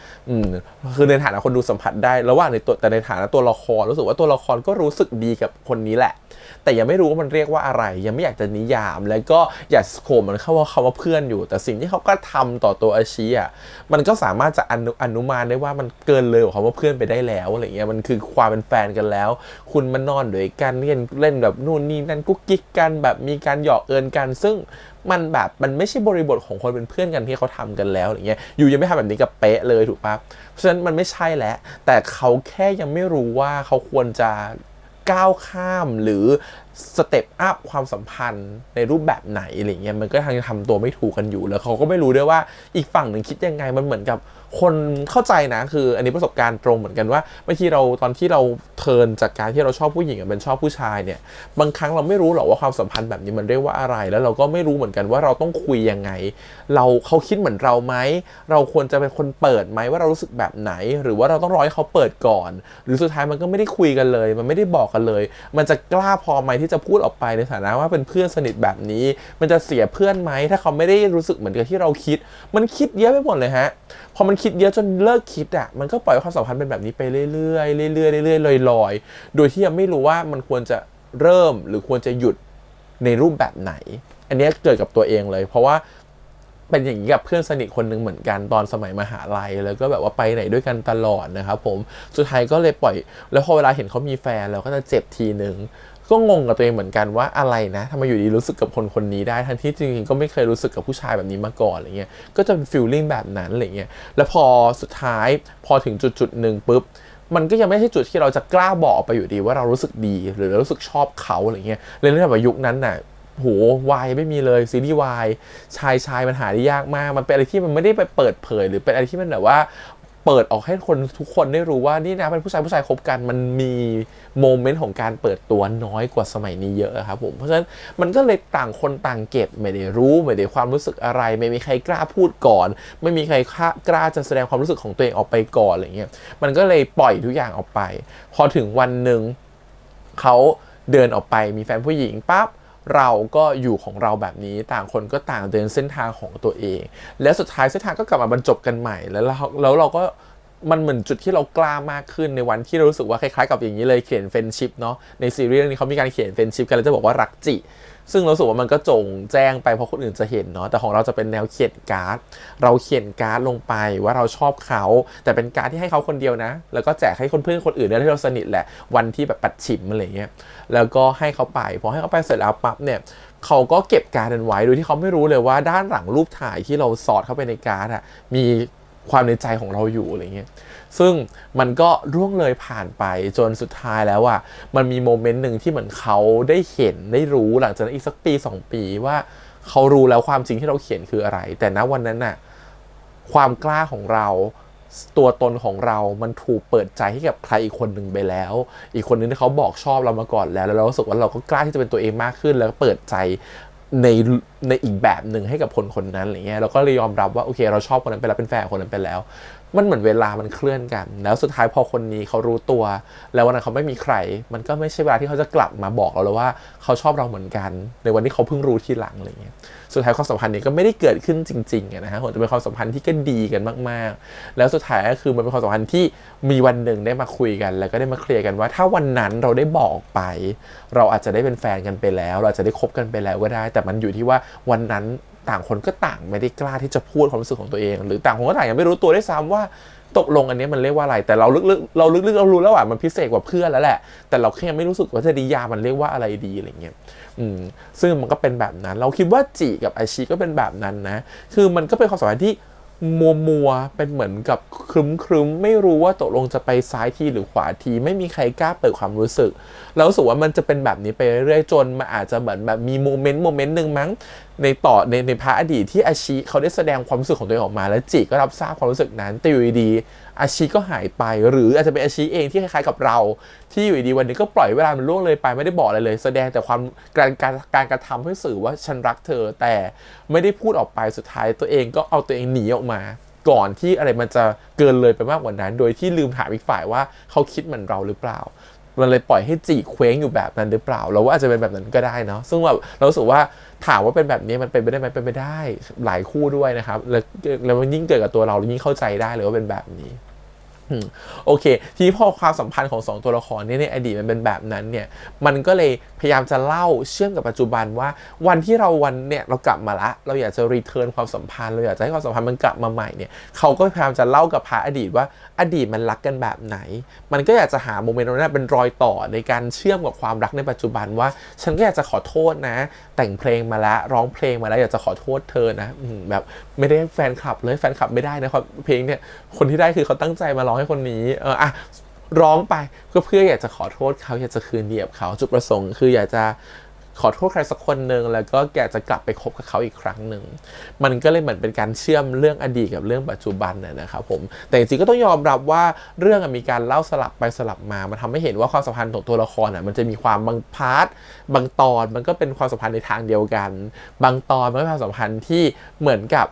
คือในฐานะคนดูสัมผัสได้ระหว่างแต่ในฐานะตัวละครรู้สึกว่าตัวละครก็รู้สึกดีกับคนนี้แหละแต่ยังไม่รู้ว่ามันเรียกว่าอะไรยังไม่อยากจะนิยามแล้วก็อยากสโคปมันเข้าว่าคำว่าเพื่อนอยู่แต่สิ่งที่เขาก็ทำต่อตัวอาชีอ่ะมันก็สามารถจะอนุมานได้ว่ามันเกินเลยของคำว่าเพื่อนไปได้แล้วอะไรเงี้ยมันคือความเป็นแฟนกันแล้วคุณมานอนด้วยกันเล่นแบบนู่นนี่นั่นกุ๊กกิ๊กกันแบบมีการหยอกเอิญกันซึ่งมันแบบมันไม่ใช่บริบทของคนเป็นเพื่อนกันที่เขาทำกันแล้วอย่างเงี้ยอยู่ยังไม่ทำแบบนี้กับเป๊ะเลยถูกปะเพราะฉะนั้นมันไม่ใช่แล้วแต่เขาแค่ยังไม่รู้ว่าเขาควรจะก้าวข้ามหรือสเต็ปอัพความสัมพันธ์ในรูปแบบไหนอะไรเงี้ยมันก็ยังทำตัวไม่ถูกกันอยู่แล้วเขาก็ไม่รู้ด้วยว่าอีกฝั่งหนึ่งคิดยังไงมันเหมือนกับคนเข้าใจนะคืออันนี้ประสบการณ์ตรงเหมือนกันว่าบางทีเราตอนที่เราเทิร์นจากการที่เราชอบผู้หญิงเป็นชอบผู้ชายเนี่ยบางครั้งเราไม่รู้หรอกว่าความสัมพันธ์แบบนี้มันเรียกว่าอะไรแล้วเราก็ไม่รู้เหมือนกันว่าเราต้องคุยยังไงเขาคิดเหมือนเราไหมเราควรจะเป็นคนเปิดไหมว่าเรารู้สึกแบบไหนหรือว่าเราต้องรอให้เขาเปิดก่อนหรือสุดท้ายมันก็ไม่ได้คุยกันเลยมันไม่ได้บอกกันเลยมันจะกล้าพอไหมที่จะพูดออกไปในฐานะว่าเป็นเพื่อนสนิทแบบนี้มันจะเสียเพื่อนไหมถ้าเขาไม่ได้รู้สึกเหมือนกับที่เราคิดมันคิดเยอะไปหมดเลยฮะพอมันคิดเยอะจนเลิกคิดอ่ะมันก็ปล่อยความสัมพันธ์เป็นแบบนี้ไปเรื่อยๆลอยๆโดยที่ยังไม่รู้ว่ามันควรจะเริ่มหรือควรจะหยุดในรูปแบบไหนอันนี้เกิดกับตัวเองเลยเพราะว่าเป็นอย่างนี้กับเพื่อนสนิทคนหนึ่งเหมือนกันตอนสมัยมหาลัยแล้วก็แบบว่าไปไหนด้วยกันตลอดนะครับผมสุดท้ายก็เลยปล่อยแล้วพอเวลาเห็นเขามีแฟนเราก็จะเจ็บทีนึงก็งงกับตัวเองเหมือนกันว่าอะไรนะทำไมอยู่ดีรู้สึกกับคนนี้ได้ทั้งที่จริงๆก็ไม่เคยรู้สึกกับผู้ชายแบบนี้มาก่อนอะไรเงี้ยก็จะเป็นฟีลลิ่งแบบนั้นอะไรเงี้ยแล้วพอสุดท้ายพอถึงจุดหนึ่งปุ๊บมันก็ยังไม่ใช่จุดที่เราจะกล้าบอกไปอยู่ดีว่าเรารู้สึกดีหรือเรารู้สึกชอบเขาอะไรเงี้ยเลยในแบบยุคนั้นน่ะโหวายไม่มีเลยซีรีส์วายชายมันหาได้ยากมากมันเป็นอะไรที่มันไม่ได้ไปเปิดเผยหรือเป็นอะไรที่มันแบบว่าเปิดออกให้คนทุกคนได้รู้ว่านี่นะเป็นผู้ชายคบกันมันมีโมเมนต์ของการเปิดตัวน้อยกว่าสมัยนี้เยอะครับผมเพราะฉะนั้นมันก็เลยต่างคนต่างเก็บไม่ได้รู้ไม่ได้ความรู้สึกอะไรไม่มีใครกล้าพูดก่อนไม่มีใครกล้าจะแสดงความรู้สึกของตัวเองออกไปก่อนอะไรเงี้ยมันก็เลยปล่อยทุกอย่างออกไปพอถึงวันหนึ่งเขาเดินออกไปมีแฟนผู้หญิงปั๊บเราก็อยู่ของเราแบบนี้ต่างคนก็ต่างเดินเส้นทางของตัวเองแล้วสุดท้ายเส้นทางก็กลับมาบรรจบกันใหม่แล้วเราก็มันเหมือนจุดที่เรากล้ามากขึ้นในวันที่เรารู้สึกว่าคล้ายๆกับอย่างนี้เลยเขียนเฟรนด์ชิพเนาะในซีรีส์เรื่องนี้เขามีการเขียนเฟรนด์ชิพกันแล้วจะบอกว่ารักจิซึ่งเราสึกว่ามันก็จงแจ้งไปเพราะคนอื่นจะเห็นเนาะแต่ของเราจะเป็นแนวเขียนการ์ดเราเขียนการ์ดลงไปว่าเราชอบเขาแต่เป็นการ์ดที่ให้เขาคนเดียวนะแล้วก็แจกให้เพื่อนคนอื่นที่เราสนิทแหละวันที่แบบปัดฉิมอะไรเงี้ยแล้วก็ให้เขาไปพอให้เขาไปเสร็จแล้วปั๊บเนี่ยเขาก็เก็บการ์ดนั้นไว้โดยที่เขาไม่รู้เลยว่าด้านหลังรูปถ่ายที่เราสอดเข้าไปในการ์ดมีความในใจของเราอยู่อะไรเงี้ยซึ่งมันก็ร่วงเลยผ่านไปจนสุดท้ายแล้วมันมีโมเมนต์หนึ่งที่เหมือนเขาได้เห็นได้รู้หลังจากนั้นอีกสักปี2 ปีว่าเขารู้แล้วความจริงที่เราเขียนคืออะไรแต่ณวันนั้นความกล้าของเราตัวตนของเรามันถูกเปิดใจให้กับใครอีกคนหนึ่งไปแล้วอีกคนนึงที่เขาบอกชอบเรามาก่อนแล้วเรารู้สึกว่าเราก็กล้าที่จะเป็นตัวเองมากขึ้นแล้วก็เปิดใจในอีกแบบหนึ่งให้กับคนนั้นอะไรเงี้ยเราก็เลยยอมรับว่าโอเคเราชอบคนนั้นไปแล้วเป็นแฟนคนนั้นไปแล้วมันเหมือนเวลามันเคลื่อนกันแล้วสุดท้ายพอคนนี้เขารู้ตัวแล้ววันนั้นเขาไม่มีใครมันก็ไม่ใช่เวลาที่เขาจะกลับมาบอกเราแล้วว่าเขาชอบเราเหมือนกันในวันที่เขาเพิ่งรู้ทีหลังอะไรเงี้ยสุดท้ายความสัมพันธ์นี้ก็ไม่ได้เกิดขึ้นจริงๆนะฮะมันจะเป็นความสัมพันธ์ที่ก็ดีกันมากๆแล้วสุดท้ายก็คือมันเป็นความสัมพันธ์ที่มีวันหนึ่งได้มาคุยกันแล้วก็ได้มาเคลียร์กันว่าถ้าวันนั้นเราได้บอกไปเราอาจจะได้เป็นแฟนกันไปแล้วเราอาจจะได้คบกันไปแล้วก็ได้แต่มันอยู่ที่ว่าวันนั้นต่างคนก็ต่างไม่ได้กล้าที่จะพูดความรู้สึกของตัวเองหรือต่างคนก็ต่างยังไม่รู้ตัวด้วยซ้ำว่าตกลงอันนี้มันเรียกว่าอะไรแต่เราลึกๆเรารู้แล้วว่ามันพิเศษกว่าเพื่อนแล้วแหละแต่เราแค่ยังไม่รู้สึกว่าจะนิยามมันเรียกว่าอะไรดีอะไรเงี้ยซึ่งมันก็เป็นแบบนั้นเราคิดว่าจิกับอาชิก็เป็นแบบนั้นนะคือมันก็เป็นความสัมพันธ์ที่มัวเป็นเหมือนกับครึ้มไม่รู้ว่าตกลงจะไปซ้ายทีหรือขวาทีไม่มีใครกล้าเปิดความรู้สึกเรารู้สึกว่ามันจะเป็นแบบนี้ไปเรื่อยๆจนมันอาจจะเหมือนแบบมีโมเมนต์นึงมั้ง ในพาร์ทอดีตที่อาชิเขาได้แสดงความรู้สึกของตัวเองออกมาแล้วจิก็รับทราบความรู้สึกนั้นแต่อยู่ดีๆอาชิก็หายไปหรืออาจจะเป็นอาชิเองที่คล้ายๆกับเราที่อยู่ดีวันนี้ก็ปล่อยเวลามันล่วงเลยไปไม่ได้บอกอะไรเลยแสดงแต่ความการกระทำให้สื่อว่าฉันรักเธอแต่ไม่ได้พูดออกไปสุดท้ายตัวเองก็เอาตัวเองหนีออกมาก่อนที่อะไรมันจะเกินเลยไปมากกว่านั้นโดยที่ลืมถามอีกฝ่ายว่าเขาคิดเหมือนเราหรือเปล่ามันเลยปล่อยให้จีเคว้งอยู่แบบนั้นหรือเปล่าเราว่าอาจจะเป็นแบบนั้นก็ได้เนาะซึ่งแบบเรารู้สึกว่าถามว่าเป็นแบบนี้มันเป็นไปได้ไหมเป็นไปได้หลายคู่ด้วยนะครับแล้วมันยิ่งเกิดกับตัวเรายิ่งเข้าใจได้เลยว่าเป็นแบบนี้โอเคทีนี้พอความสัมพันธ์ของ2ตัวละครนี้ในอดีตมันเป็นแบบนั้นเนี่ยมันก็เลยพยายามจะเล่าเชื่อมกับปัจจุบันว่าวันที่เรากลับมาละเราอยากจะรีเทิร์นความสัมพันธ์เราอยากจะให้ความสัมพันธ์มันกลับมาใหม่เนี่ยเขาก็พยายามจะเล่ากับพาอดีตว่าอดีตมันรักกันแบบไหนมันก็อยากจะหาโมเมนต์นั้นเป็นรอยต่อในการเชื่อมกับความรักในปัจจุบันว่าฉันก็อยากจะขอโทษนะแต่งเพลงมาแล้วร้องเพลงมาแล้วอยากจะขอโทษเธอนะแบบไม่ได้แฟนคลับเลยแฟนคลับไม่ได้นะครับเพลงเนี่ยคนที่ได้คือเขาตั้งใจมาร้องให้คนนี้ร้องไปก็เพื่ออยากจะขอโทษเขาอยากจะคืนดีกับเขาจุดประสงค์คืออยากจะขอโทษใครสักคนหนึ่งแล้วก็อยากจะกลับไปคบกับเขาอีกครั้งหนึ่งมันก็เลยเหมือนเป็นการเชื่อมเรื่องอดีตกับเรื่องปัจจุบันนะครับผมแต่จริงๆก็ต้องยอมรับว่าเรื่องมีการเล่าสลับไปสลับมามันทำให้เห็นว่าความสัมพันธ์ของตัวละครมันจะมีความบางพาร์ทบางตอนมันก็เป็นความสัมพันธ์ในทางเดียวกันบางตอนมันเป็นความสัมพันธ์ที่เหมือนกับ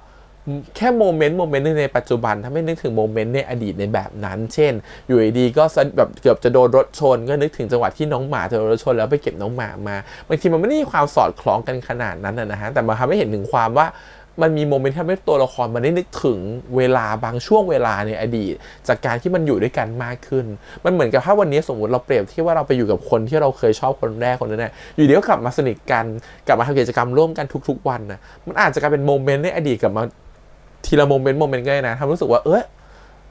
แค่โมเมนต์นึงในปัจจุบันถ้าไม่นึกถึงโมเมนต์ในอดีตในแบบนั้นเช่นอยู่ดีๆก็แบบเกือบจะโดนรถชนก็นึกถึงจังหวะที่น้องหมาโดนรถชนแล้วไปเก็บน้องหมามาบางทีมันไม่ได้มีความสอดคล้องกันขนาดนั้นนะฮะแต่มาทำให้เห็นถึงความว่ามันมีโมเมนต์ที่ทำให้ตัวละครมันได้นึกถึงเวลาบางช่วงเวลาในอดีตจากการที่มันอยู่ด้วยกันมากขึ้นมันเหมือนกับถ้าวันนี้สมมติเราเปรียบที่ว่าเราไปอยู่กับคนที่เราเคยชอบคนแรกคนนั้นอยู่เดี๋ยวกลับมาสนิทกันกลับมาทำกิจกรรมร่วมกันทุกๆวันนะมันอาจจะกลายเป็นโมเมนต์ในอดีตกลับมาทีละโมเมนต์ก็ได้นะทำรู้สึกว่า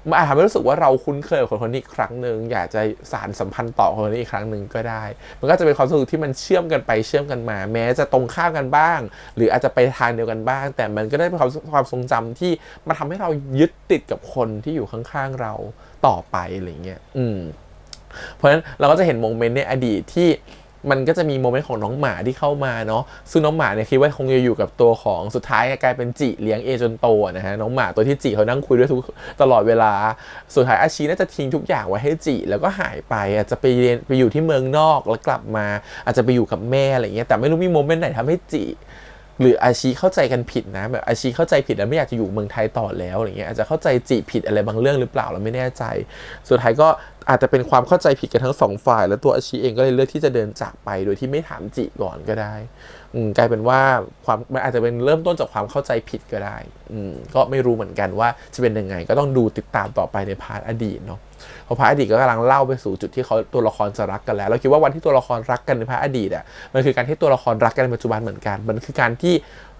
มันอาจทำให้รู้สึกว่าเราคุ้นเคยกับคนนี้อีกครั้งหนึ่งอยากจะสานสัมพันธ์ต่อคนนี้อีกครั้งหนึ่งก็ได้มันก็จะเป็นความรู้สึกที่มันเชื่อมกันไปเชื่อมกันมาแม้จะตรงข้ามกันบ้างหรืออาจจะไปทางเดียวกันบ้างแต่มันก็ได้เป็นความทรงจำที่มาทำให้เรายึดติดกับคนที่อยู่ข้างๆเราต่อไปอะไรเงี้ยเพราะฉะนั้นเราก็จะเห็นโมเมนต์ในอดีตที่มันก็จะมีโมเมนต์ของน้องหมาที่เข้ามาเนาะซึ่งน้องหมาเนี่ยคิดว่าคงจะอยู่กับตัวของสุดท้ายกลายเป็นจิเลี้ยงจนโตนะฮะน้องหมาตัวที่จิเขานั่งคุยด้วยตลอดเวลาสุดท้ายอาชีน่าจะทิ้งทุกอย่างไว้ให้จิแล้วก็หายไปอาจจะไปเรียนไปอยู่ที่เมืองนอกแล้วกลับมาอาจจะไปอยู่กับแม่อะไรเงี้ยแต่ไม่รู้มีโมเมนต์ไหนทำให้จิหรืออาชีเข้าใจกันผิดนะแบบอาชีเข้าใจผิดแล้วไม่อยากจะอยู่เมืองไทยต่อแล้วอะไรเงี้ยอาจจะเข้าใจจิผิดอะไรบางเรื่องหรือเปล่าเราไม่แน่ใจสุดท้ายก็อาจจะเป็นความเข้าใจผิดกันทั้ง2ฝ่ายแล้วตัวอาชีเองก็เลยเลือกที่จะเดินจากไปโดยที่ไม่ถามจิก่อนก็ได้กลายเป็นว่ามันอาจจะเป็นเริ่มต้นจากความเข้าใจผิดก็ได้ก็ไม่รู้เหมือนกันว่าจะเป็นยังไงก็ต้องดูติดตามต่อไปในพาร์ทอดีตเนาะเพราะพาร์ทอดีตก็กำลังเล่าไปสู่จุดที่เขาตัวละครจะรักกันแล้วเราคิดว่าวันที่ตัวละครรักกันในพาร์ทอดีตมันคือการที่ตัวละครรักกันในปัจจุบันเหมือนกันมันคือการที่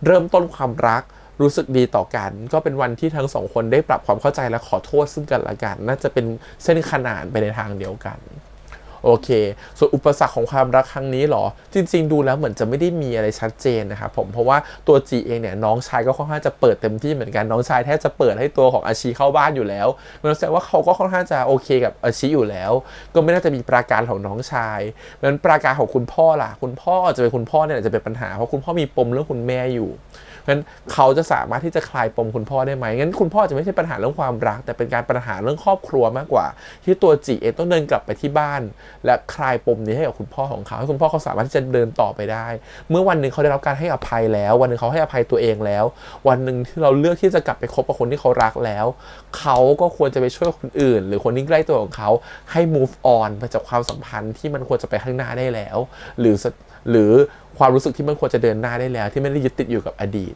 เริ่มต้นความรักรู้สึกดีต่อกันก็เป็นวันที่ทั้ง2คนได้ปรับความเข้าใจและขอโทษซึ่งกันและกันน่าจะเป็นเส้นขนานไปในทางเดียวกันโอเคส่วนอุปสรรคของความรักครั้งนี้หรอจริงๆดูแล้วเหมือนจะไม่ได้มีอะไรชัดเจนนะครับผมเพราะว่าตัวจีเองเนี่ยน้องชายก็ค่อนข้างจะเปิดเต็มที่เหมือนกันน้องชายแทบจะเปิดให้ตัวของอาชีเข้าบ้านอยู่แล้วมันแสดงว่าเขาก็ค่อนข้างจะโอเคกับอาชีอยู่แล้วก็ไม่น่าจะมีปราการของน้องชายนั้นปราการของคุณพ่อล่ะคุณพ่อจะเป็นคุณพ่อเนี่ยจะเป็นปัญหาเพราะคุณพ่อมีปมเรื่องคุณแม่อยู่งั้นเขาจะสามารถที่จะคลายปมคุณพ่อได้ไหมงั้นคุณพ่อจะไม่ใช่ปัญหาเรื่องความรักแต่เป็นการปัญหาเรื่องครอบครัวมากกว่าที่ตัวจีเองต้องเดินกลับไปที่บ้านและคลายปมนี้ให้กับคุณพ่อของเขาให้คุณพ่อเขาสามารถที่จะเดินต่อไปได้เมื่อวันหนึ่งเขาได้รับการให้อภัยแล้ววันหนึ่งเขาให้อภัยตัวเองแล้ววันหนึ่งที่เราเลือกที่จะกลับไปคบกับคนที่เขารักแล้วเขาก็ควรจะไปช่วยคนอื่นหรือคนที่ใกล้ตัวของเขาให้ move on ไปจากความสัมพันธ์ที่มันควรจะไปข้างหน้าได้แล้วหรือความรู้สึกที่มันควรจะเดินหน้าได้แล้วที่ไม่ได้ยึดติดอยู่กับอดีต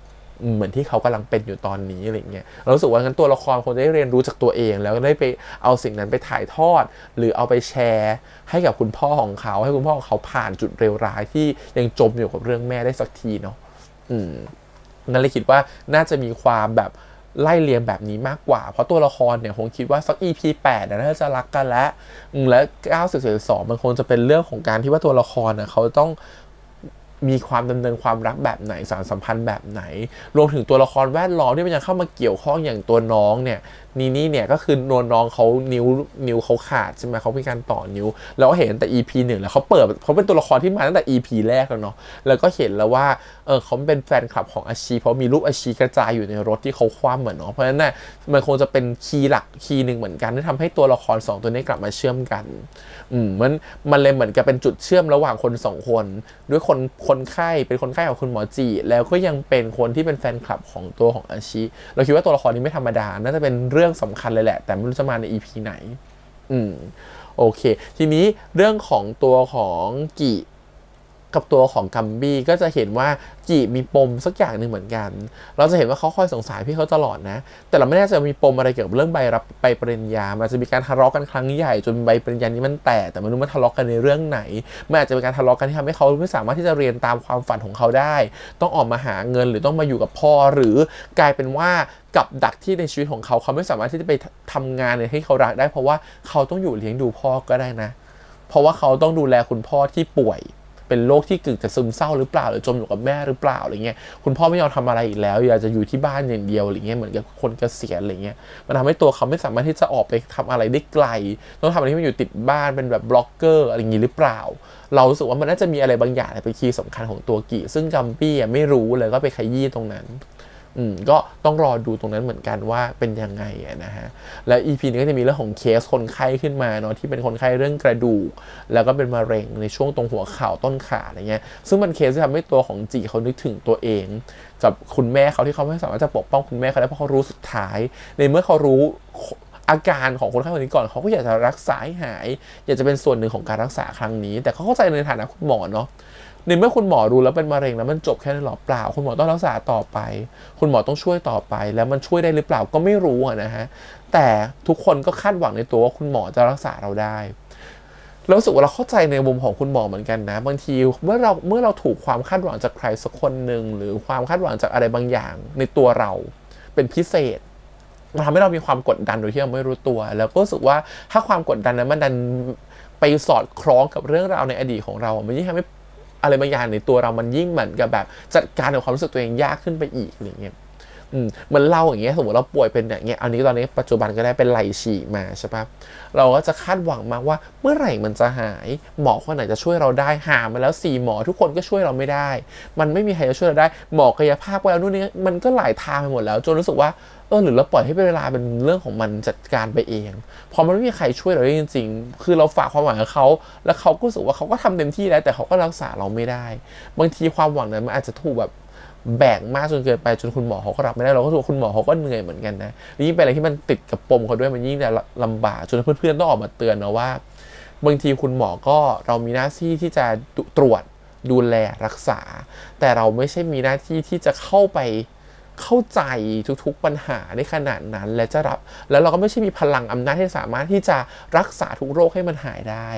เหมือนที่เขากำลังเป็นอยู่ตอนนี้อะไรเงี้ยเรารู้สึกว่างั้นตัวละครควรได้เรียนรู้จากตัวเองแล้วก็ได้ไปเอาสิ่งนั้นไปถ่ายทอดหรือเอาไปแชร์ให้กับคุณพ่อของเขาให้คุณพ่อของเขาผ่านจุดเลวร้ายที่ยังจมอยู่กับเรื่องแม่ได้สักทีเนาะงั้นเลยคิดว่าน่าจะมีความแบบไล่เรียงแบบนี้มากกว่าเพราะตัวละครเนี่ยคงคิดว่าสัก EP 8น่าจะรักกันแล้วและ90 มันคงจะเป็นเรื่องของการที่ว่าตัวละครเขาต้อง มีความดำเนินความรักแบบไหนสารสัมพันธ์แบบไหนรวมถึงตัวละครแวดล้อมที่มันยังเข้ามาเกี่ยวข้องอย่างตัวน้องเนี่ยนี่เนี่ยก็คือน้องเขานิ้วเขาขาดใช่ไหมเขามีการต่อนิ้วแล้วก็เห็นแต่ EP 1แล้วเขาเป็นตัวละครที่มาตั้งแต่ EP แรกแล้วเนาะแล้วก็เห็นแล้วว่าเขาเป็นแฟนคลับของอาชีเพราะมีรูปอาชีกระจายอยู่ในรถที่เขาคว่ำเหมือนเนาะเพราะฉะนั้นน่ะมันคงจะเป็นคีย์หลักคีย์หนึ่งเหมือนกันที่ทำให้ตัวละคร2ตัวนี้กลับมาเชื่อมกันมันเลยเหมือนกับเป็นจุดเชื่อมระหว่างคน2คนด้วยคนไข้เป็นคนไข้ของคุณหมอจีแล้วก็ยังเป็นคนที่เป็นแฟนคลับของตัวของอาชีเราคิดว่าตัวละครนี้ไม่ธรรมดาน่าจะเป็นเรื่องสำคัญเลยแหละแต่ไม่รู้จะมาใน EP ไหนโอเคทีนี้เรื่องของตัวของกิกับตัวของกัมบี้ก็จะเห็นว่ากิมีปมสักอย่างหนึ่งเหมือนกันเราจะเห็นว่าเขาคอยสงสัยพี่เขาตลอดนะแต่เราไม่แน่ใจมีปมอะไรเกี่ยวกับเรื่องใบรับใบปริญญามันจะมีการทะเลาะกันครั้งใหญ่จนใบปริญญานี้มันแตกแต่ไม่รู้มันทะเลาะกันในเรื่องไหนมันอาจจะเป็นการทะเลาะกันที่ทำให้เขาไม่สามารถที่จะเรียนตามความฝันของเขาได้ต้องออกมาหาเงินหรือต้องมาอยู่กับพ่อหรือกลายเป็นว่ากับดักที่ในชีวิตของเขาไม่สามารถที่จะไปทำงานในที่เขารักได้เพราะว่าเขาต้องอยู่เลี้ยงดูพ่อก็ได้นะเพราะว่าเขาต้องดูแลคุณพ่อที่ป่วยเป็นโรคที่กึ่งจะซึมเศร้าหรือเปล่าหรือจมอยู่กับแม่หรือเปล่าอะไรเงี้ยคุณพ่อไม่ยอมทำอะไรอีกแล้วอยากจะอยู่ที่บ้านอย่างเดียวอะไรเงี้ยเหมือนกับคนเกษียณอะไรเงี้ยมันทำให้ตัวเขาไม่สามารถที่จะออกไปทำอะไรได้ไกลต้องทำอะไรที่มันอยู่ติดบ้านเป็นแบบบล็อกเกอร์อะไรอย่างงี้หรือเปล่าเรารู้สึกว่ามันน่าจะมีอะไรบางอย่างเป็นคีย์สำคัญของตัวกิซึ่งกัมปี้ไม่รู้เลยก็ไปขยี้ตรงนั้นก็ต้องรอดูตรงนั้นเหมือนกันว่าเป็นยังไงนะฮะและ EP นี้ก็จะมีเรื่องของเคสคนไข้ขึ้นมาเนาะที่เป็นคนไข้เรื่องกระดูกแล้วก็เป็นมะเร็งในช่วงตรงหัวเข่าต้นขาอะไรเงี้ยซึ่งมันเคสที่ทำให้ตัวของจีเขานึกถึงตัวเองกับคุณแม่เขาที่เขาไม่สามารถจะปกป้องคุณแม่เขาได้เพราะเขารู้สุดท้ายในเมื่อเขารู้อาการของคนไข้คนนี้ก่อนเขาก็อยากจะรักษาให้หายอยากจะเป็นส่วนหนึ่งของการรักษาครั้งนี้แต่เขาเข้าใจในฐานะคุณหมอเนาะในเมื่อคุณหมอรู้แล้วเป็นมะเร็งแล้วมันจบแค่นั้นหรอเปล่าคุณหมอต้องรักษาต่อไปคุณหมอต้องช่วยต่อไปแล้วมันช่วยได้หรือเปล่าก็ไม่รู้นะฮะแต่ทุกคนก็คาดหวังในตัวว่าคุณหมอจะรักษาเราได้เรารู้สึกว่าเราเข้าใจในมุมของคุณหมอเหมือนกันนะบางทีเมื่อเราถูกความคาดหวังจากใครสักคนหนึ่งหรือความคาดหวังจากอะไรบางอย่างในตัวเราเป็นพิเศษมันทำให้เรามีความกดดันโดยที่เราไม่รู้ตัวแล้วก็รู้สึกว่าถ้าความกดดันนั้นมันดันไปสอดคล้องกับเรื่องราวในอดีตของเรามันยิ่งทำให้อะไรบางอย่างในตัวเรามันยิ่งเหมือนกับแบบจัดการกับความรู้สึกตัวเองยากขึ้นไปอีกอะไรเงี้ยเหมือนเราอย่างเงี้ยสมมติเราป่วยเป็นอย่างเงี้ยอันนี้ตอนนี้ปัจจุบันก็ได้เป็นไหลฉี่มาใช่ปะเราก็จะคาดหวังมากว่าเมื่อไหร่มันจะหายหมอคนไหนจะช่วยเราได้หามาแล้ว4หมอทุกคนก็ช่วยเราไม่ได้มันไม่มีใครจะช่วยเราได้หมอกายภาพก็แล้วนู่นนี่มันก็หลายทางไปหมดแล้วจนรู้สึกว่าหรือเราปล่อยให้เวลาเป็นเรื่องของมันจัดการไปเองพอมันไม่มีใครช่วยเราได้จริงๆคือเราฝากความหวังกับเขาแล้วเขาก็รู้สึกว่าเขาก็ทำเต็มที่แล้วแต่เขาก็รักษาเราไม่ได้บางทีความหวังนั้นมันอาจจะถูกแบบแบกมากจนเกินไปจนคุณหมอเขาก็รับไม่ได้เราก็รู้ว่าคุณหมอเขาก็เหนื่อยเหมือนกันนะยิ่งเป็นอะไรที่มันติดกับปมเขาด้วยมันยิ่งจะลำบากจนเพื่อนๆต้องออกมาเตือนนะว่าบางทีคุณหมอก็เรามีหน้าที่ที่จะตรวจดูแลรักษาแต่เราไม่ใช่มีหน้าที่ที่จะเข้าไปเข้าใจทุกๆปัญหาได้ขนาดนั้นและจะรับแล้วเราก็ไม่ใช่มีพลังอำนาจที่สามารถที่จะรักษาทุกโรคให้มันหายได้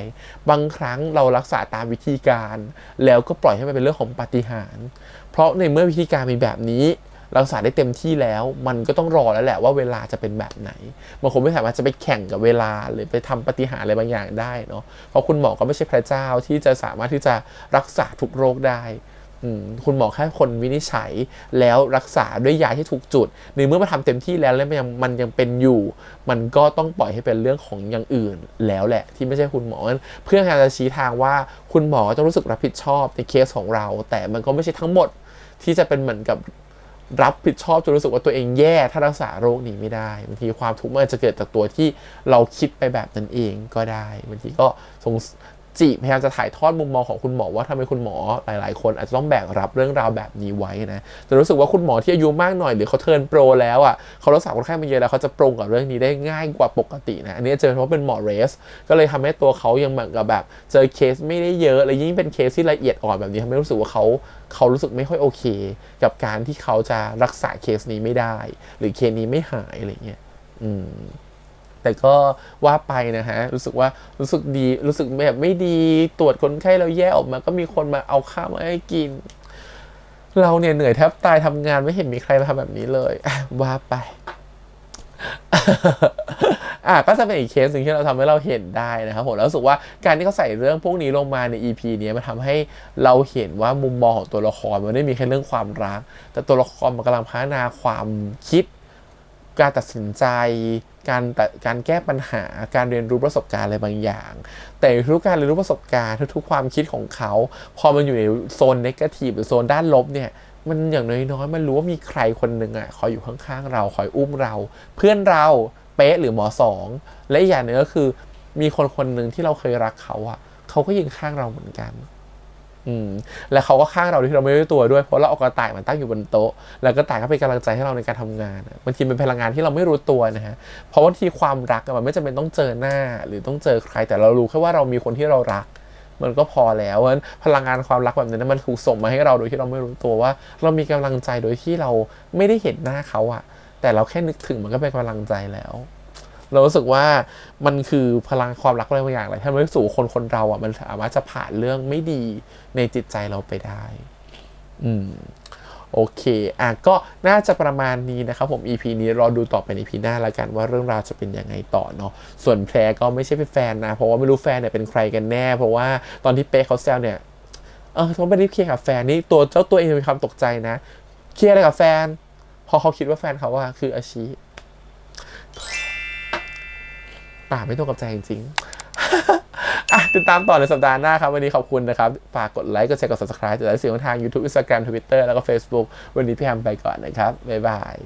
บางครั้งเรารักษาตามวิธีการแล้วก็ปล่อยให้มันเป็นเรื่องของปาฏิหาริย์เพราะในเมื่อวิธีการมีแบบนี้รักษาได้เต็มที่แล้วมันก็ต้องรอแล้วแหละว่าเวลาจะเป็นแบบไหนมันคงไม่สามารถจะไปแข่งกับเวลาหรือไปทำปาฏิหาริย์อะไรบางอย่างได้เนาะเพราะคุณหมอก็ไม่ใช่พระเจ้าที่จะสามารถที่จะรักษาทุกโรคได้คุณหมอแค่คนวินิจฉัยแล้วรักษาด้วยยาที่ถูกจุดในเมื่อมาทำเต็มที่แล้วมันยังเป็นอยู่มันก็ต้องปล่อยให้เป็นเรื่องของอย่างอื่นแล้วแหละที่ไม่ใช่คุณหมอเพื่อการจะชี้ทางว่าคุณหมอต้องรู้สึกรับผิดชอบในเคสของเราแต่มันก็ไม่ใช่ทั้งหมดที่จะเป็นเหมือนกับรับผิดชอบจนรู้สึกว่าตัวเองแย่ถ้ารักษาโรคนี้ไม่ได้บางทีความทุกข์มันจะเกิดจากตัวที่เราคิดไปแบบนั้นเองก็ได้บางทีก็พยายามจะถ่ายทอดมุมมองของคุณหมอว่าทำไมคุณหมอหลายๆคนอาจจะต้องแบกรับเรื่องราวแบบนี้ไว้นะแต่รู้สึกว่าคุณหมอที่อายุมากหน่อยหรือเขาเทิร์นโปรแล้วอ่ะเขารักษาคนไข้มาเยอะแล้วเขาจะปรงกับเรื่องนี้ได้ง่ายกว่าปกตินะอันนี้เจอเพราะเป็นหมอเรสก็เลยทำให้ตัวเขายังเหมือนกับแบบเจอเคสไม่ได้เยอะและยิ่งเป็นเคสที่ละเอียดอ่อนแบบนี้ทำให้รู้สึกว่าเขารู้สึกไม่ค่อยโอเคกับการที่เขาจะรักษาเคสนี้ไม่ได้หรือเคสนี้ไม่หายอะไรเงี้ยแต่ก็ว่าไปนะฮะรู้สึกดีรู้สึกแบบไม่ดีตรวจคนไข้เราแย่ออกมาก็มีคนมาเอาข้าวมาให้กินเราเนี่ยเหนื่อยแทบตายทำงานไม่เห็นมีใครมาทำแบบนี้เลยว่าไป ก็จะเป็นอีกเคสหนึ่งที่เราทำให้เราเห็นได้นะครับผมแล้วรู้สึกว่าการที่เขาใส่เรื่องพวกนี้ลงมาใน EP นี้มันทำให้เราเห็นว่ามุมมองของตัวละครมันไม่ได้มีแค่เรื่องความรักแต่ตัวละครมันกำลังพัฒนาความคิดการตัดสินใจการแก้ปัญหาการเรียนรู้ประสบการณ์อะไรบางอย่าง แต่ทุกการเรียนรู้ประสบการณ์ทุกความคิดของเขาพอมันอยู่ในโซนเนกาทีฟหรือโซนด้านลบเนี่ยมันอย่างน้อยๆมันรู้ว่ามีใครคนหนึ่งคอยอยู่ข้างๆเราคอยอุ้มเราเพื่อนเราเป๊ะหรือหมอสองและอีกอย่างหนึ่งก็คือมีคนหนึ่งที่เราเคยรักเขาก็ยืนข้างเราเหมือนกันและเขาก็ข้างเราที่เราไม่รู้ตัวด้วยเพราะเราเอากระต่ายมันตั้งอยู่บนโต๊ะแล้วกระต่ายก็เป็นกำลังใจให้เราในการทำงานบางทีเป็นพลังงานที่เราไม่รู้ตัวนะฮะเพราะว่าที่ความรักมันไม่จำเป็นต้องเจอหน้าหรือต้องเจอใครแต่เรารู้แค่ว่าเรามีคนที่เรารักมันก็พอแล้วเพราะฉะนั้นพลังงานความรักแบบนี้มันถูกส่งมาให้เราโดยที่เราไม่รู้ตัวว่าเรามีกำลังใจโดยที่เราไม่ได้เห็นหน้าเขาแต่เราแค่นึกถึงมันก็เป็นกำลังใจแล้วเรารู้สึกว่ามันคือพลังความรักอะไรบางอย่างเลยถ้าไม่สู่คนเรามันสามารถจะผ่านเรื่องไม่ดีในจิตใจเราไปได้โอเคก็น่าจะประมาณนี้นะครับผม EP นี้รอดูต่อไปใน EP หน้าแล้วกันว่าเรื่องราวจะเป็นยังไงต่อเนาะส่วนแพรก็ไม่ใช่เป็นแฟนนะเพราะว่าไม่รู้แฟนเนี่ยเป็นใครกันแน่เพราะว่าตอนที่เป๊กเขาแซวเนี่ยเขาไม่ได้เคลียร์กับแฟนนี่เจ้าตัวเองมีความตกใจนะเคลียร์อะไรกับแฟนพอเขาคิดว่าแฟนเขาคืออาชีไม่ตรงกับใจจริงๆติดตามต่อในสัปดาห์หน้าครับวันนี้ขอบคุณนะครับฝากกดไลค์กดแชร์กด Subscribe ติดตามเสียงทาง YouTube Instagram Twitter แล้วก็ Facebook วันนี้พี่แฮมไปก่อนนะครับบ๊ายบาย